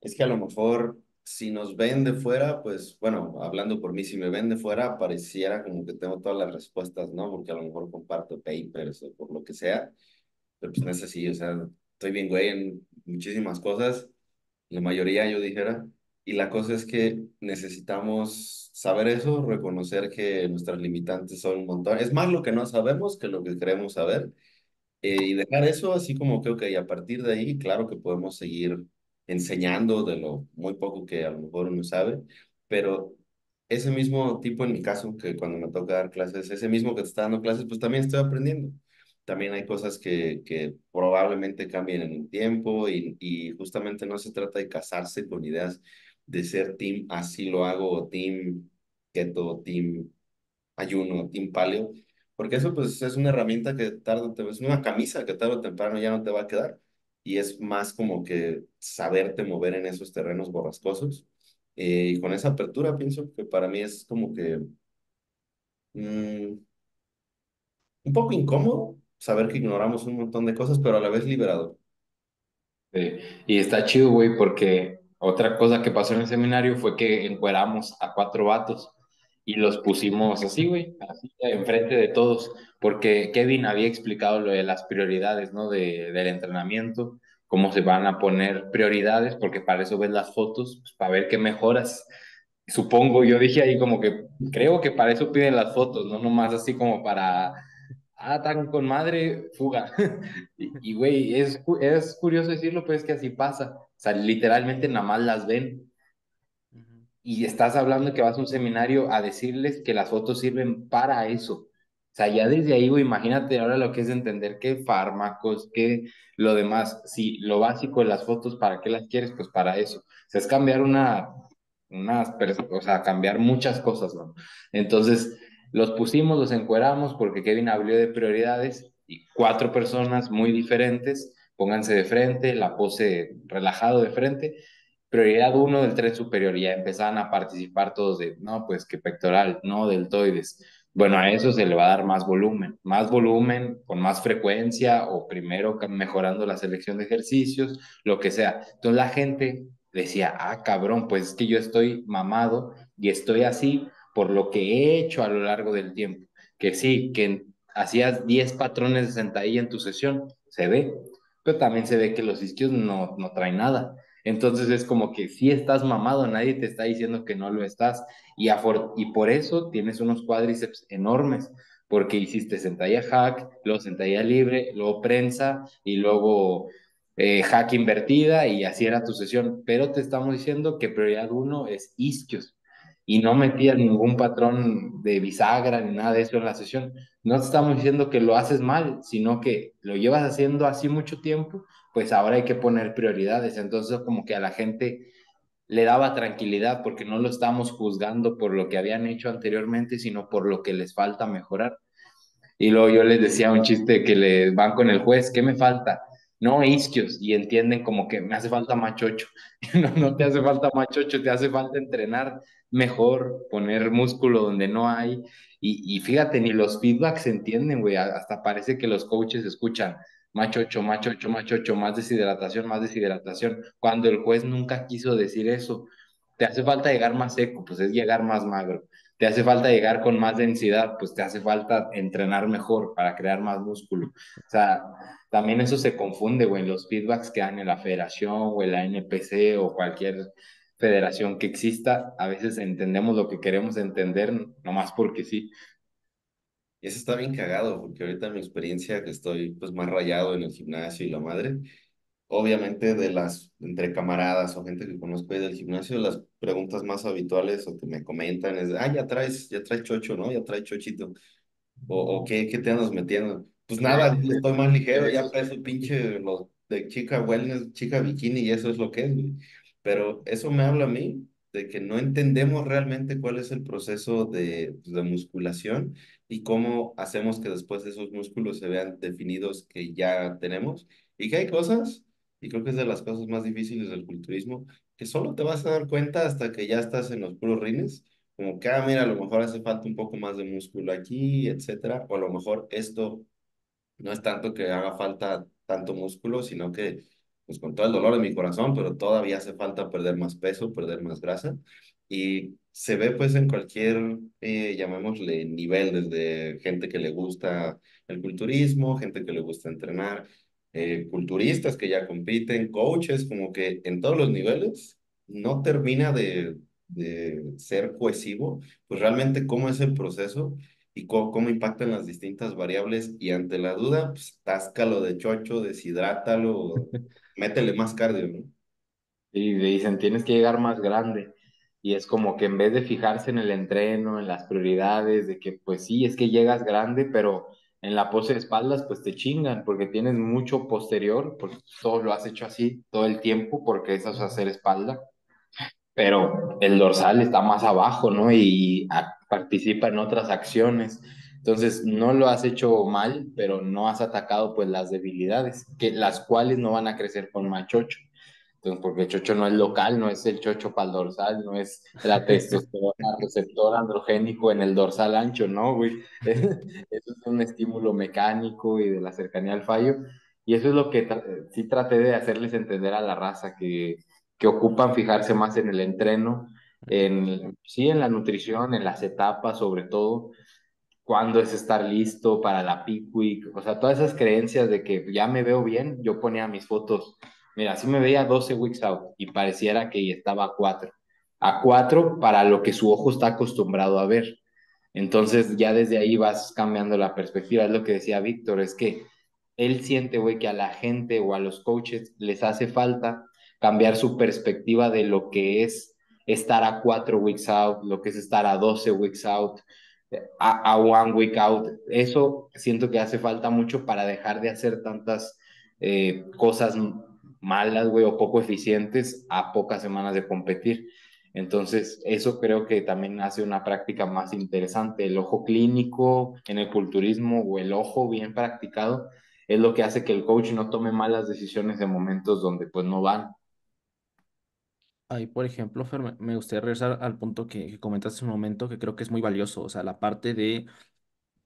S2: es que a lo mejor si nos ven de fuera, pues bueno, hablando por mí, si me ven de fuera, pareciera como que tengo todas las respuestas, ¿no? Porque a lo mejor comparto papers o por lo que sea, pero pues no es así, o sea, estoy bien güey en muchísimas cosas, la mayoría yo dijera, y la cosa es que necesitamos saber eso, reconocer que nuestras limitantes son un montón, es más lo que no sabemos que lo que queremos saber y dejar eso así como que, ok, a partir de ahí, claro que podemos seguir enseñando de lo muy poco que a lo mejor uno sabe, pero ese mismo tipo en mi caso, que cuando me toca dar clases, ese mismo que te está dando clases, pues también estoy aprendiendo. También hay cosas que probablemente cambien en el tiempo y justamente no se trata de casarse con ideas de ser team así lo hago, o team keto, team ayuno, team paleo, porque eso pues es una herramienta que tarde o temprano, es una camisa que tarde o temprano ya no te va a quedar y es más como que saberte mover en esos terrenos borrascosos. Y con esa apertura pienso que para mí es como que mm, un poco incómodo saber que ignoramos un montón de cosas, pero a la vez liberador.
S3: Y está chido, güey, porque otra cosa que pasó en el seminario fue que encueramos a 4 vatos y los pusimos así, güey, así enfrente de todos, porque Kevin había explicado lo de las prioridades, ¿no? Del entrenamiento, cómo se van a poner prioridades, porque para eso ves las fotos, pues, para ver qué mejoras. Supongo, yo dije ahí como que creo que para eso piden las fotos, no nomás así como para, tan con madre, fuga. Güey, es curioso decirlo, pero es que así pasa. O sea, literalmente nada más las ven
S1: Ujú,
S3: y estás hablando que vas a un seminario a decirles que las fotos sirven para eso. O sea, ya desde ahí, güey, imagínate ahora lo que es entender qué fármacos, qué lo demás. Si lo básico de las fotos, ¿para qué las quieres? Pues para eso. O sea, es cambiar o sea, cambiar muchas cosas, ¿no? Entonces, los pusimos, los encueramos porque Kevin habló de prioridades y 4 personas muy diferentes, pónganse de frente, la pose relajado de frente, prioridad 1 del tren superior, y ya empezaban a participar todos de, no, pues que pectoral, no, deltoides. Bueno, a eso se le va a dar más volumen, con más frecuencia o primero mejorando la selección de ejercicios, lo que sea. Entonces la gente decía, ah, cabrón, pues es que yo estoy mamado y estoy así por lo que he hecho a lo largo del tiempo. Que sí, que hacías 10 patrones de sentadilla en tu sesión, se ve, pero también se ve que los isquios no traen nada. Entonces es como que si estás mamado, nadie te está diciendo que no lo estás. Y por eso tienes unos cuádriceps enormes, porque hiciste sentadilla hack, luego sentadilla libre, luego prensa y luego hack invertida y así era tu sesión. Pero te estamos diciendo que prioridad uno es isquios y no metías ningún patrón de bisagra ni nada de eso en la sesión. No te estamos diciendo que lo haces mal, sino que lo llevas haciendo así mucho tiempo, pues ahora hay que poner prioridades. Entonces, como que a la gente le daba tranquilidad porque no lo estamos juzgando por lo que habían hecho anteriormente, sino por lo que les falta mejorar. Y luego yo les decía un chiste que le van con el juez, ¿qué me falta? No, isquios, y entienden como que me hace falta machocho. No, no te hace falta machocho, te hace falta entrenar mejor, poner músculo donde no hay. Y fíjate, ni los feedbacks se entienden, güey. Hasta parece que los coaches escuchan machocho, machocho, machocho, más deshidratación, cuando el juez nunca quiso decir eso. Te hace falta llegar más seco, pues es llegar más magro. Te hace falta llegar con más densidad, pues te hace falta entrenar mejor para crear más músculo. O sea, también eso se confunde, güey, en los feedbacks que dan en la federación o en la NPC o cualquier federación que exista. A veces entendemos lo que queremos entender, nomás porque sí.
S2: Y eso está bien cagado, porque ahorita en mi experiencia que estoy pues más rayado en el gimnasio y la madre, obviamente de las, entre camaradas o gente que conozco ahí del gimnasio, las preguntas más habituales o que me comentan es, ah, ya traes chocho, ¿no? Ya traes chochito. O qué te andas metiendo. Pues nada, güey, estoy más ligero, ya peso pinche los de chica wellness, chica bikini y eso es lo que es, güey. Pero eso me habla a mí de que no entendemos realmente cuál es el proceso de musculación y cómo hacemos que después esos músculos se vean definidos que ya tenemos y que hay cosas, y creo que es de las cosas más difíciles del culturismo, que solo te vas a dar cuenta hasta que ya estás en los puros rines como que, ah, mira, a lo mejor hace falta un poco más de músculo aquí, etcétera. O a lo mejor esto no es tanto que haga falta tanto músculo, sino que, pues con todo el dolor de mi corazón, pero todavía hace falta perder más peso, perder más grasa. Y se ve pues en cualquier, llamémosle, nivel, desde gente que le gusta el culturismo, gente que le gusta entrenar, culturistas que ya compiten, coaches, como que en todos los niveles no termina de ser cohesivo, pues realmente cómo es el proceso y cómo impactan las distintas variables y ante la duda, pues táscalo de chocho, deshidrátalo, métele más cardio, ¿no?
S3: Y le dicen, tienes que llegar más grande. Y es como que en vez de fijarse en el entreno, en las prioridades, de que pues sí, es que llegas grande, pero en la pose de espaldas pues te chingan porque tienes mucho posterior, pues todo lo has hecho así todo el tiempo porque eso es hacer espalda, pero el dorsal está más abajo, ¿no? Y participa en otras acciones. Entonces, no lo has hecho mal, pero no has atacado pues las debilidades, que las cuales no van a crecer con machocho. Entonces, porque el chocho no es local, no es el chocho para el dorsal, no es la testosterona receptor androgénico en el dorsal ancho, no, güey. Eso es un estímulo mecánico y de la cercanía al fallo. Y eso es lo que sí traté de hacerles entender a la raza, que ocupan fijarse más en el entreno, sí, en la nutrición, en las etapas sobre todo, cuándo es estar listo para la peak week, o sea, todas esas creencias de que ya me veo bien, yo ponía mis fotos, mira, sí me veía 12 weeks out y pareciera que estaba a 4 para lo que su ojo está acostumbrado a ver. Entonces ya desde ahí vas cambiando la perspectiva, es lo que decía Víctor, es que él siente, güey, que a la gente o a los coaches les hace falta cambiar su perspectiva de lo que es estar a 4 weeks out, lo que es estar a 12 weeks out, a 1 week out. Eso siento que hace falta mucho para dejar de hacer tantas cosas malas, güey, o poco eficientes a pocas semanas de competir. Entonces, eso creo que también hace una práctica más interesante. El ojo clínico en el culturismo o el ojo bien practicado es lo que hace que el coach no tome malas decisiones en momentos donde pues no van.
S1: Ahí, por ejemplo, Fer, me gustaría regresar al punto que comentaste un momento, que creo que es muy valioso, o sea, la parte de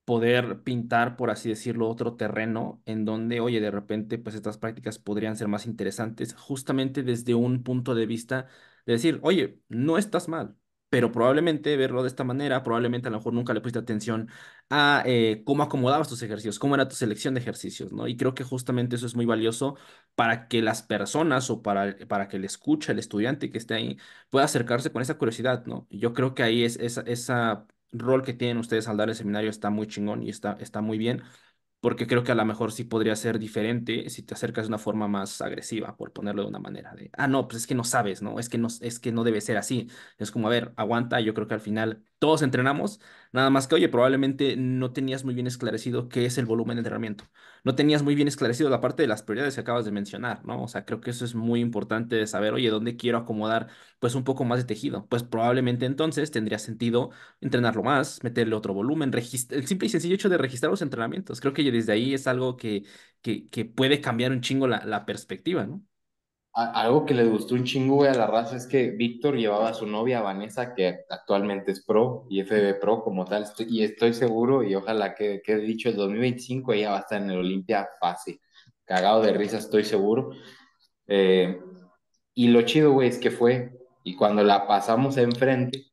S1: poder pintar, por así decirlo, otro terreno en donde, oye, de repente, pues estas prácticas podrían ser más interesantes, justamente desde un punto de vista de decir, oye, no estás mal, pero probablemente verlo de esta manera, probablemente a lo mejor nunca le pusiste atención a cómo acomodabas tus ejercicios, cómo era tu selección de ejercicios, ¿no? Y creo que justamente eso es muy valioso para que las personas o para que el escucha, el estudiante que esté ahí, pueda acercarse con esa curiosidad, ¿no? Y yo creo que ahí es esa rol que tienen ustedes al dar el seminario está muy chingón y está muy bien porque creo que a lo mejor sí podría ser diferente si te acercas de una forma más agresiva, por ponerlo de una manera de, no, pues es que no sabes, ¿no? Es que no debe ser así. Es como, a ver, aguanta, yo creo que al final todos entrenamos, nada más que, oye, probablemente no tenías muy bien esclarecido qué es el volumen de entrenamiento. No tenías muy bien esclarecido la parte de las prioridades que acabas de mencionar, ¿no? O sea, creo que eso es muy importante de saber, oye, ¿dónde quiero acomodar pues un poco más de tejido? Pues probablemente entonces tendría sentido entrenarlo más, meterle otro volumen, el simple y sencillo hecho de registrar los entrenamientos. Creo que desde ahí es algo que puede cambiar un chingo la perspectiva, ¿no?
S3: Algo que le gustó un chingo, güey, a la raza es que Víctor llevaba a su novia Vanessa, que actualmente es pro y FB Pro como tal, y estoy seguro, y ojalá que quede dicho, el 2025 ella va a estar en el Olimpia fácil. Cagado de risa, estoy seguro. Eh, y lo chido, güey, es que fue, y cuando la pasamos enfrente,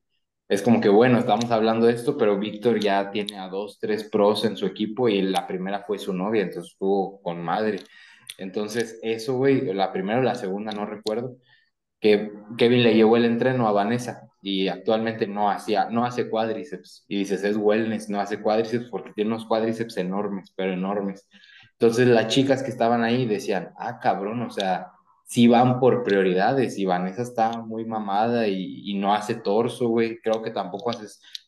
S3: es como que, bueno, estamos hablando de esto, pero Víctor ya tiene a dos, tres pros en su equipo y la primera fue su novia, entonces estuvo con madre. Entonces, eso, güey, la primera o la segunda, no recuerdo, que Kevin le llevó el entreno a Vanessa y actualmente no hace cuádriceps. Y dices, es wellness, no hace cuádriceps porque tiene unos cuádriceps enormes, pero enormes. Entonces las chicas que estaban ahí decían, cabrón, o sea, sí van por prioridades y Vanessa está muy mamada y no hace torso, güey. Creo que tampoco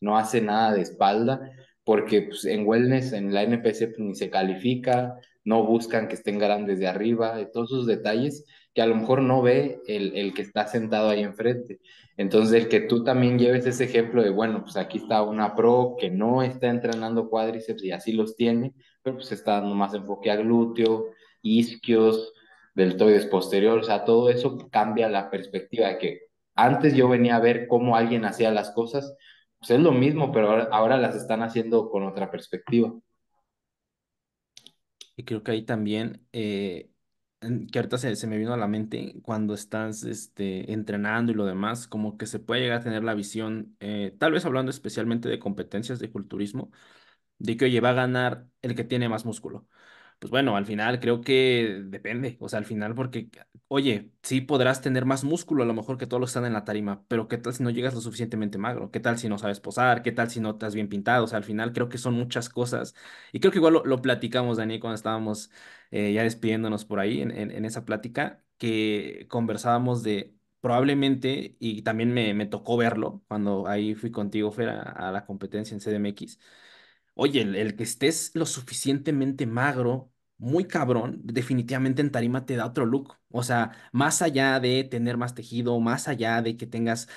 S3: no hace nada de espalda porque pues, en wellness, en la NPC, pues, ni se califica, no buscan que estén grandes de arriba, de todos esos detalles que a lo mejor no ve el que está sentado ahí enfrente. Entonces, el que tú también lleves ese ejemplo de, bueno, pues aquí está una pro que no está entrenando cuádriceps y así los tiene, pero pues está dando más enfoque a glúteo, isquios, deltoides posterior, o sea, todo eso cambia la perspectiva de que antes yo venía a ver cómo alguien hacía las cosas, pues es lo mismo, pero ahora las están haciendo con otra perspectiva.
S1: Y creo que ahí también, que ahorita se me vino a la mente, cuando estás entrenando y lo demás, como que se puede llegar a tener la visión, tal vez hablando especialmente de competencias de culturismo, de que, oye, va a ganar el que tiene más músculo. Pues bueno, al final creo que depende, o sea, al final porque, oye, sí podrás tener más músculo a lo mejor que todos los que están en la tarima, pero ¿qué tal si no llegas lo suficientemente magro? ¿Qué tal si no sabes posar? ¿Qué tal si no estás bien pintado? O sea, al final creo que son muchas cosas y creo que igual lo platicamos, Dani, cuando estábamos ya despidiéndonos por ahí en esa plática, que conversábamos de probablemente, y también me tocó verlo cuando ahí fui contigo, Fer, a la competencia en CDMX. Oye, el que estés lo suficientemente magro, muy cabrón, definitivamente en tarima te da otro look. O sea, más allá de tener más tejido, más allá de que tengas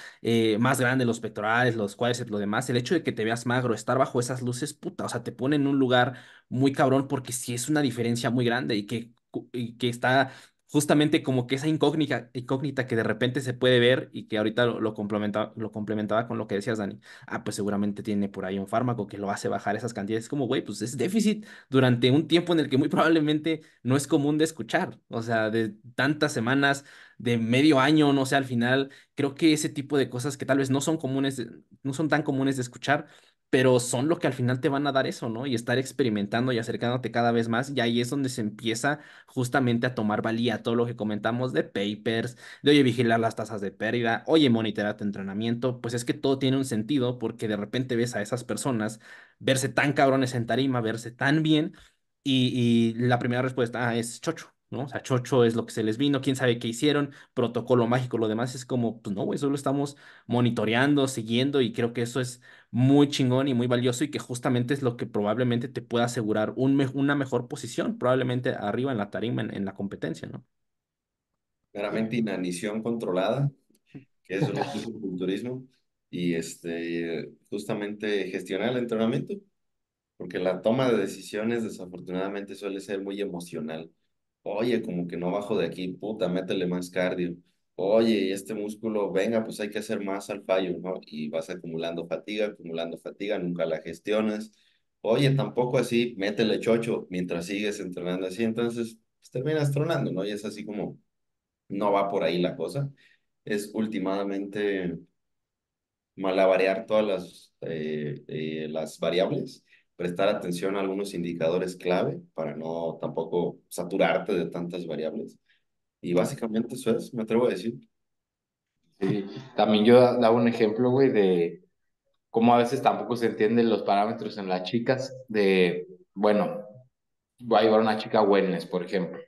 S1: más grandes los pectorales, los cuádriceps, lo demás, el hecho de que te veas magro, estar bajo esas luces, puta, o sea, te pone en un lugar muy cabrón porque sí es una diferencia muy grande y que está justamente como que esa incógnita que de repente se puede ver y que ahorita lo complementaba con lo que decías, Dani. Pues seguramente tiene por ahí un fármaco que lo hace bajar esas cantidades. Es como, güey, pues es déficit durante un tiempo en el que muy probablemente no es común de escuchar. O sea, de tantas semanas, de medio año, no sé, al final, creo que ese tipo de cosas que tal vez no son comunes, no son tan comunes de escuchar, pero son lo que al final te van a dar eso, ¿no? Y estar experimentando y acercándote cada vez más. Y ahí es donde se empieza justamente a tomar valía todo lo que comentamos de papers, de oye, vigilar las tasas de pérdida, oye, monitorear tu entrenamiento, pues es que todo tiene un sentido porque de repente ves a esas personas verse tan cabrones en tarima, verse tan bien, y la primera respuesta es chocho, ¿no? O sea, chocho es lo que se les vino, quién sabe qué hicieron, protocolo mágico, lo demás es como, pues no, güey, solo estamos monitoreando, siguiendo, y creo que eso es muy chingón y muy valioso y que justamente es lo que probablemente te pueda asegurar una mejor posición, probablemente arriba en la tarima, en la competencia, ¿no?
S2: Meramente inanición controlada, que eso es lo que es el culturismo, y justamente gestionar el entrenamiento, porque la toma de decisiones desafortunadamente suele ser muy emocional. Oye, como que no bajo de aquí, puta, métele más cardio. Oye, y este músculo, venga, pues hay que hacer más al fallo, ¿no? Y vas acumulando fatiga, nunca la gestionas. Oye, tampoco así, métele chocho mientras sigues entrenando así, entonces pues, terminas tronando, ¿no? Y es así como, no va por ahí la cosa. Es últimamente malabarear todas las variables, prestar atención a algunos indicadores clave para no tampoco saturarte de tantas variables. Y básicamente eso es, me atrevo a decir.
S3: Sí. También yo daba un ejemplo, güey, de cómo a veces tampoco se entienden los parámetros en las chicas, de, bueno, voy a llevar una chica wellness, por ejemplo,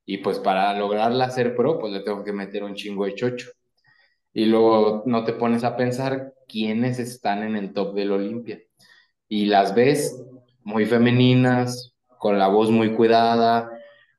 S3: y pues para lograrla ser pro, pues le tengo que meter un chingo de chocho. Y luego no te pones a pensar quiénes están en el top del Olimpia. Y las ves muy femeninas, con la voz muy cuidada,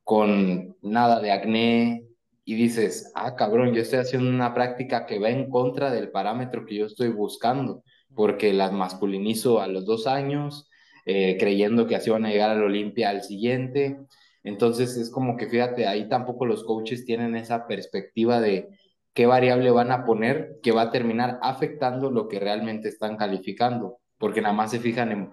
S3: con nada de acné, y dices, ah, cabrón, yo estoy haciendo una práctica que va en contra del parámetro que yo estoy buscando, porque las masculinizo a los 2 años, creyendo que así van a llegar al Olimpia al siguiente. Entonces es como que, fíjate, ahí tampoco los coaches tienen esa perspectiva de qué variable van a poner que va a terminar afectando lo que realmente están calificando, porque nada más se fijan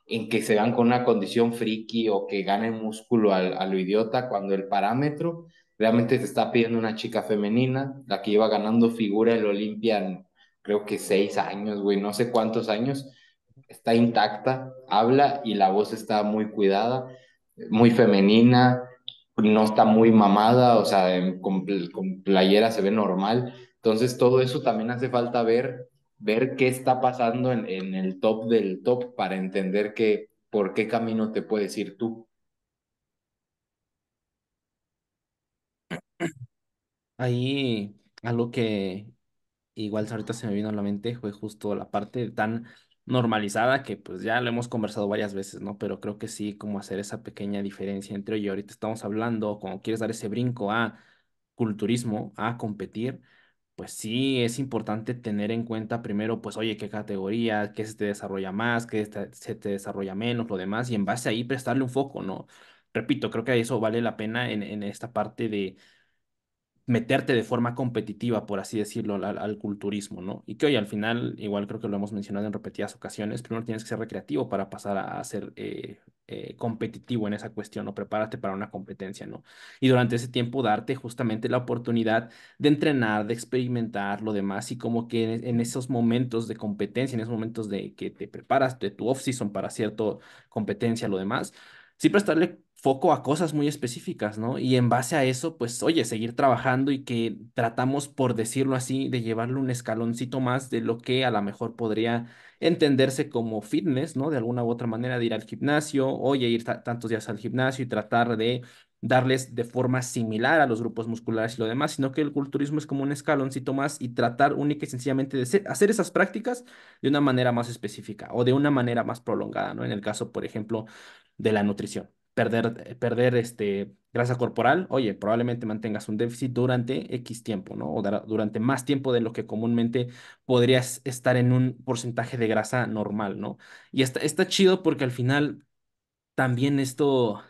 S3: en que se van con una condición friki o que ganen músculo a lo idiota, cuando el parámetro realmente te está pidiendo una chica femenina, la que lleva ganando figura el Olimpia en, creo que 6 años, güey, no sé cuántos años, está intacta, habla y la voz está muy cuidada, muy femenina, no está muy mamada, o sea, con playera se ve normal. Entonces, todo eso también hace falta ver qué está pasando en el top del top para entender que, por qué camino te puedes ir tú.
S1: Ahí algo que igual ahorita se me vino a la mente fue justo la parte tan normalizada que pues ya lo hemos conversado varias veces, ¿no? Pero creo que sí, como hacer esa pequeña diferencia entre, oye, ahorita estamos hablando, como quieres dar ese brinco a culturismo, a competir, pues sí es importante tener en cuenta primero, pues, oye, qué categoría, qué se te desarrolla más, se te desarrolla menos, lo demás, y en base a ahí prestarle un foco, ¿no? Repito, creo que eso vale la pena en esta parte de meterte de forma competitiva, por así decirlo, al culturismo, ¿no? Y que hoy al final, igual creo que lo hemos mencionado en repetidas ocasiones, primero tienes que ser recreativo para pasar a ser competitivo en esa cuestión, o prepárate para una competencia, ¿no? Y durante ese tiempo darte justamente la oportunidad de entrenar, de experimentar lo demás, y como que en esos momentos de competencia, en esos momentos de que te preparas de tu off-season para cierta competencia, lo demás sí prestarle foco a cosas muy específicas, ¿no? Y en base a eso, pues, oye, seguir trabajando, y que tratamos, por decirlo así, de llevarle un escaloncito más de lo que a lo mejor podría entenderse como fitness, ¿no? De alguna u otra manera, de ir al gimnasio, oye, ir tantos días al gimnasio y tratar de darles de forma similar a los grupos musculares y lo demás, sino que el culturismo es como un escaloncito más, y tratar única y sencillamente de hacer esas prácticas de una manera más específica o de una manera más prolongada, ¿no? En el caso, por ejemplo, de la nutrición. Perder grasa corporal, oye, probablemente mantengas un déficit durante X tiempo, ¿no? O durante más tiempo de lo que comúnmente podrías estar en un porcentaje de grasa normal, ¿no? Y está chido porque al final también esto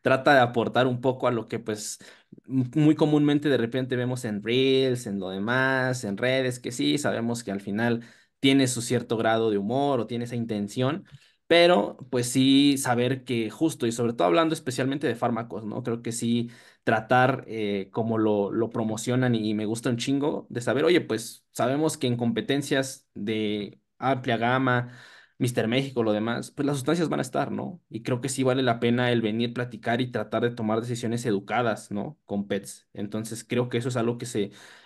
S1: trata de aportar un poco a lo que pues muy comúnmente de repente vemos en Reels, en lo demás, en redes, que sí, sabemos que al final tiene su cierto grado de humor o tiene esa intención, pero pues sí saber que justo, y sobre todo hablando especialmente de fármacos, ¿no? Creo que sí tratar como lo promocionan, y me gusta un chingo de saber, oye, pues sabemos que en competencias de amplia gama, Mister México, lo demás, pues las sustancias van a estar, ¿no? Y creo que sí vale la pena el venir, platicar y tratar de tomar decisiones educadas, ¿no? Con pets. Entonces creo que eso es algo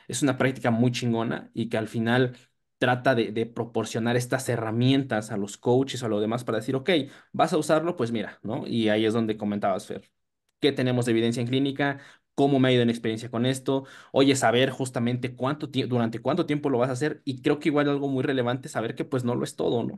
S1: es una práctica muy chingona, y que al final trata de proporcionar estas herramientas a los coaches o a lo demás para decir, ok, vas a usarlo, pues mira, ¿no? Y ahí es donde comentabas, Fer, ¿qué tenemos de evidencia en clínica? ¿Cómo me ha ido en experiencia con esto? Oye, saber justamente durante cuánto tiempo lo vas a hacer, y creo que igual algo muy relevante, saber que pues no lo es todo, ¿no?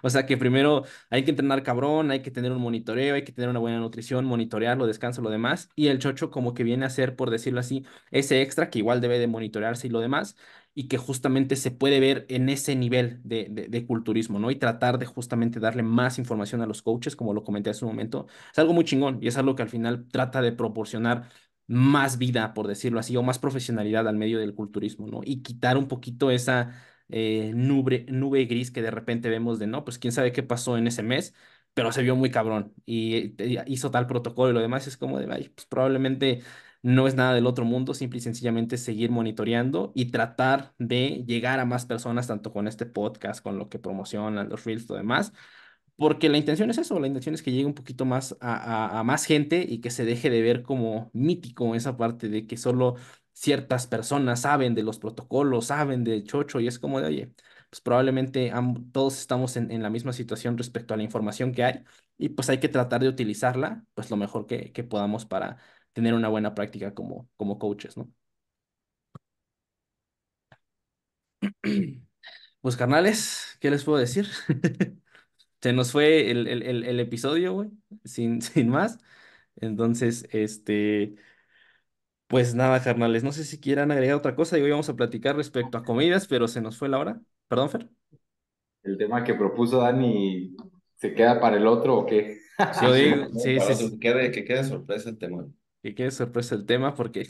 S1: O sea que primero hay que entrenar cabrón, hay que tener un monitoreo, hay que tener una buena nutrición, monitorearlo, descanso, lo demás. Y el chocho como que viene a ser, por decirlo así, ese extra que igual debe de monitorearse y lo demás. Y que justamente se puede ver en ese nivel de culturismo, ¿no? Y tratar de justamente darle más información a los coaches, como lo comenté hace un momento. Es algo muy chingón, y es algo que al final trata de proporcionar más vida, por decirlo así, o más profesionalidad al medio del culturismo, ¿no? Y quitar un poquito esa nube gris que de repente vemos de, no, pues quién sabe qué pasó en ese mes, pero se vio muy cabrón y hizo tal protocolo y lo demás, es como de, ay, pues probablemente no es nada del otro mundo, simple y sencillamente seguir monitoreando y tratar de llegar a más personas, tanto con este podcast, con lo que promocionan, los reels, lo demás, porque la intención es eso, la intención es que llegue un poquito más a más gente y que se deje de ver como mítico esa parte de que solo ciertas personas saben de los protocolos, saben de Chocho y es como de, oye, pues probablemente todos estamos en la misma situación respecto a la información que hay y pues hay que tratar de utilizarla pues lo mejor que podamos para tener una buena práctica como coaches, ¿no? Pues carnales, ¿qué les puedo decir? Se nos fue el episodio, güey, sin más. Entonces, pues nada, carnales, no sé si quieran agregar otra cosa. Y hoy vamos a platicar respecto a comidas, pero se nos fue la hora. Perdón, Fer.
S3: El tema que propuso Dani, ¿se queda para el otro o qué?
S1: Sí, yo
S2: Sí,
S1: digo,
S2: no,
S1: sí,
S2: para
S1: sí,
S2: otro,
S1: sí.
S2: que quede sorpresa el tema.
S1: Y qué sorpresa el tema, porque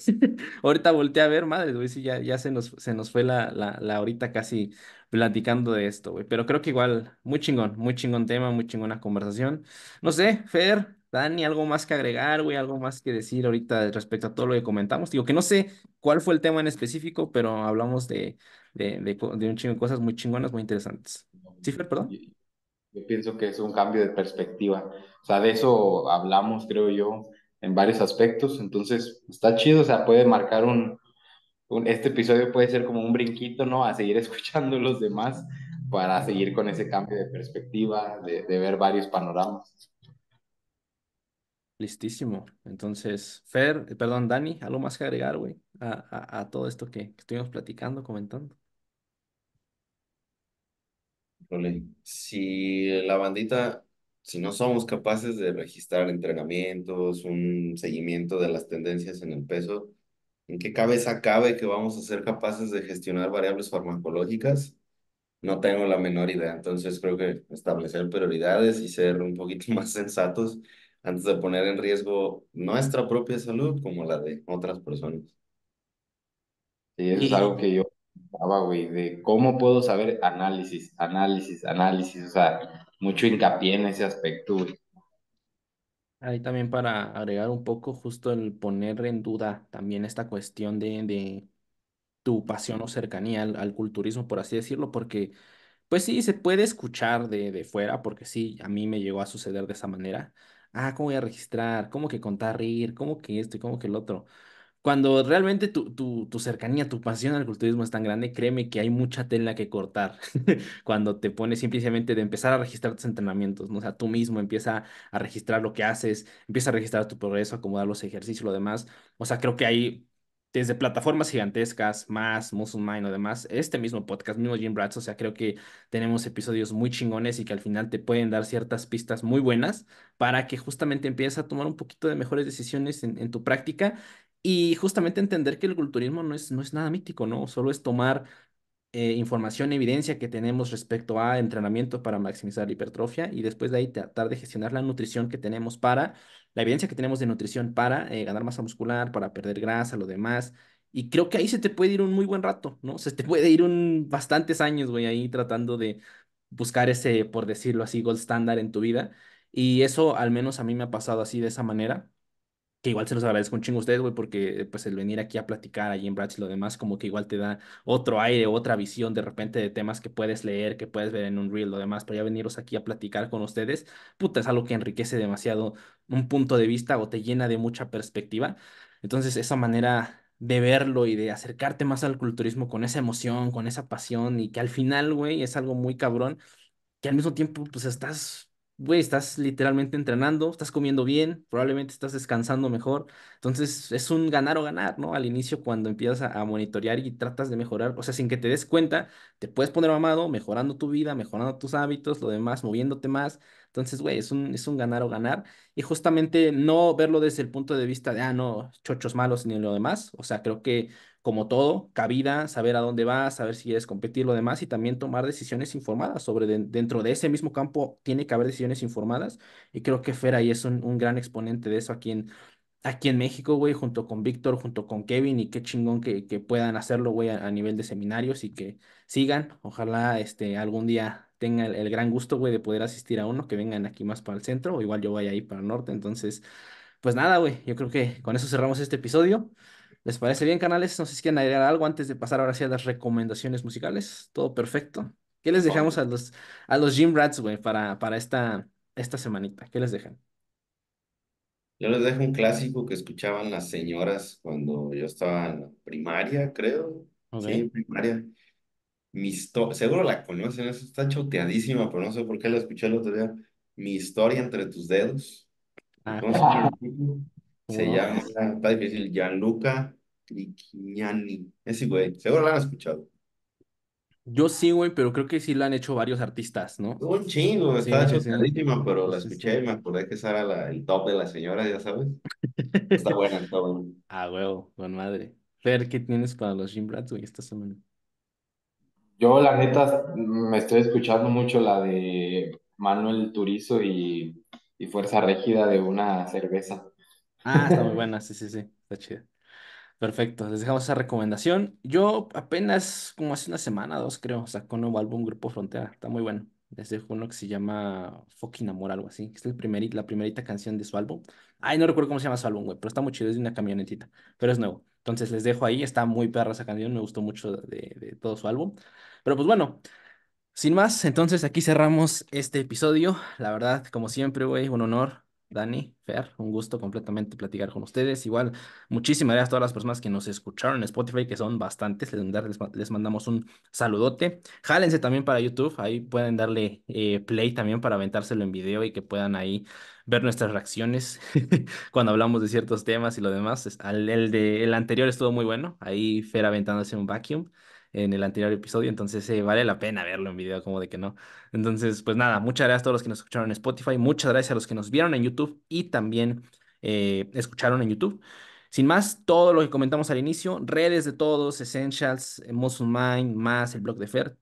S1: ahorita volteé a ver, madre, güey, sí, ya se nos fue la horita casi platicando de esto, güey. Pero creo que igual, muy chingón tema, muy chingona conversación. No sé, Fer, Dani, algo más que agregar, güey, algo más que decir ahorita respecto a todo lo que comentamos. Digo que no sé cuál fue el tema en específico, pero hablamos de un chingo de cosas muy chingonas, muy interesantes. ¿Sí, Fer, perdón?
S3: Yo, yo pienso que es un cambio de perspectiva. O sea, de eso hablamos, creo yo, en varios aspectos. Entonces, está chido, o sea, puede marcar este episodio puede ser como un brinquito, ¿no? A seguir escuchando los demás para seguir con ese cambio de perspectiva, de ver varios panoramas.
S1: Listísimo. Entonces, Fer, perdón, Dani, algo más que agregar, güey, a todo esto que estuvimos platicando, comentando.
S2: Híjole, si la bandita, si no somos capaces de registrar entrenamientos, un seguimiento de las tendencias en el peso, ¿en qué cabeza cabe que vamos a ser capaces de gestionar variables farmacológicas? No tengo la menor idea. Entonces creo que establecer prioridades y ser un poquito más sensatos antes de poner en riesgo nuestra propia salud como la de otras personas.
S3: Y eso es algo
S1: Y
S3: que yo pensaba, güey, de cómo puedo saber análisis, análisis, análisis, o sea, mucho hincapié en ese aspecto, güey.
S1: ahí también para agregar un poco justo el poner en duda también esta cuestión de tu pasión o cercanía al culturismo, por así decirlo, porque pues sí, se puede escuchar de fuera, porque sí, a mí me llegó a suceder de esa manera. Ah, ¿cómo voy a registrar? ¿Cómo que contar RIR? ¿Cómo que esto y cómo que el otro? Cuando realmente tu cercanía, tu pasión al culturismo es tan grande, créeme que hay mucha tela que cortar. Cuando te pones simplemente de empezar a registrar tus entrenamientos, ¿no? O sea, tú mismo empieza a registrar lo que haces, empieza a registrar tu progreso, acomodar los ejercicios y lo demás. O sea, creo que hay desde plataformas gigantescas, más Muscle Mind o demás, este mismo podcast, mismo Gym Rats, o sea, creo que tenemos episodios muy chingones y que al final te pueden dar ciertas pistas muy buenas para que justamente empieces a tomar un poquito de mejores decisiones en tu práctica y justamente entender que el culturismo no es nada mítico, ¿no? Solo es tomar información, evidencia que tenemos respecto a entrenamiento para maximizar la hipertrofia y después de ahí tratar de gestionar la nutrición que tenemos la evidencia que tenemos de nutrición para ganar masa muscular, para perder grasa, lo demás. Y creo que ahí se te puede ir un muy buen rato, ¿no? Se te puede ir bastantes años, güey, ahí tratando de buscar ese, por decirlo así, gold standard en tu vida. Y eso al menos a mí me ha pasado así de esa manera que igual se los agradezco un chingo a ustedes, güey, porque pues el venir aquí a platicar allí en Brats y lo demás, como que igual te da otro aire, otra visión de repente de temas que puedes leer, que puedes ver en un reel, lo demás, pero ya veniros aquí a platicar con ustedes, puta, es algo que enriquece demasiado un punto de vista o te llena de mucha perspectiva. Entonces, esa manera de verlo y de acercarte más al culturismo con esa emoción, con esa pasión y que al final, güey, es algo muy cabrón que al mismo tiempo, pues güey, estás literalmente entrenando, estás comiendo bien, probablemente estás descansando mejor. Entonces, es un ganar o ganar, ¿no? Al inicio, cuando empiezas a monitorear y tratas de mejorar, o sea, sin que te des cuenta, te puedes poner mamado, mejorando tu vida, mejorando tus hábitos, lo demás, moviéndote más. Entonces, güey, es un ganar o ganar. Y justamente no verlo desde el punto de vista de, no, chochos malos ni lo demás. O sea, creo que como todo, cabida, saber a dónde vas, saber si quieres competir, lo demás, y también tomar decisiones informadas sobre dentro de ese mismo campo tiene que haber decisiones informadas, y creo que Fer ahí es un gran exponente de eso aquí en México, güey, junto con Víctor, junto con Kevin, y qué chingón que puedan hacerlo, güey, a nivel de seminarios y que sigan, ojalá algún día tenga el gran gusto, güey, de poder asistir a uno, que vengan aquí más para el centro, o igual yo vaya ahí para el norte, entonces Pues nada, güey, yo creo que con eso cerramos este episodio. ¿Les parece bien, canales? No sé si quieren agregar algo antes de pasar ahora sí a las recomendaciones musicales. Todo perfecto. ¿Qué les dejamos
S2: Vamos.
S1: a los Gym Rats, güey, para esta semanita? ¿Qué les dejan?
S2: Yo les dejo un clásico que escuchaban las señoras cuando yo estaba en la primaria, creo. Sí,
S1: Ok.
S2: primaria. Seguro la conocen, eso está choteadísima, pero no sé por qué la escuché el otro día. Mi historia entre tus dedos.
S1: Ah,
S2: ¿Cómo se llama el tipo?
S1: ¿cómo
S2: Se
S1: no?
S2: llama, está difícil, Gianluca Liquignani. Ese güey, seguro la han escuchado.
S1: Yo sí, güey, pero creo que sí lo han hecho varios artistas, ¿no?
S2: Un chingo,
S1: Sí,
S2: estaba
S1: sí, sí.
S2: choteadísima, pero
S1: Sí,
S2: la
S1: sí,
S2: escuché y
S1: sí.
S2: me acordé que esa era el top de la señora, ya sabes. Está buena, está buena.
S1: Ah, huevo, con madre. Fer, ¿qué tienes para los Gym Rats, güey, esta semana?
S3: Yo, la neta, me estoy escuchando mucho la de Manuel Turizo y Fuerza Régida de una cerveza.
S1: Ah, está muy buena, sí, sí, sí, está chida. Perfecto, les dejamos esa recomendación. Yo apenas, como hace una semana, dos creo, sacó un nuevo álbum Grupo Frontera, está muy bueno. Les dejo uno que se llama Fucking Amor, algo así. Es la primerita canción de su álbum. Ay, no recuerdo cómo se llama su álbum, güey, pero está muy chido, es de una camionetita, pero es nuevo. Entonces les dejo ahí, está muy perra esa canción, me gustó mucho de todo su álbum. Pero pues bueno. Sin más, entonces aquí cerramos este episodio. La verdad, como siempre, güey, un honor, Dani, Fer, un gusto completamente platicar con ustedes. Igual, muchísimas gracias a todas las personas que nos escucharon en Spotify, que son bastantes. Les mandamos un saludote. Jálense también para YouTube, ahí pueden darle play también para aventárselo en video y que puedan ahí ver nuestras reacciones cuando hablamos de ciertos temas y lo demás. El anterior estuvo muy bueno, ahí Fer aventándose un vacuum en el anterior episodio, entonces vale la pena verlo en video, como de que no. Entonces, pues nada, muchas gracias a todos los que nos escucharon en Spotify, muchas gracias a los que nos vieron en YouTube y también escucharon en YouTube. Sin más, todo lo que comentamos al inicio, redes de todos, Essentials, Muscle Mind, más el blog de Fer, todo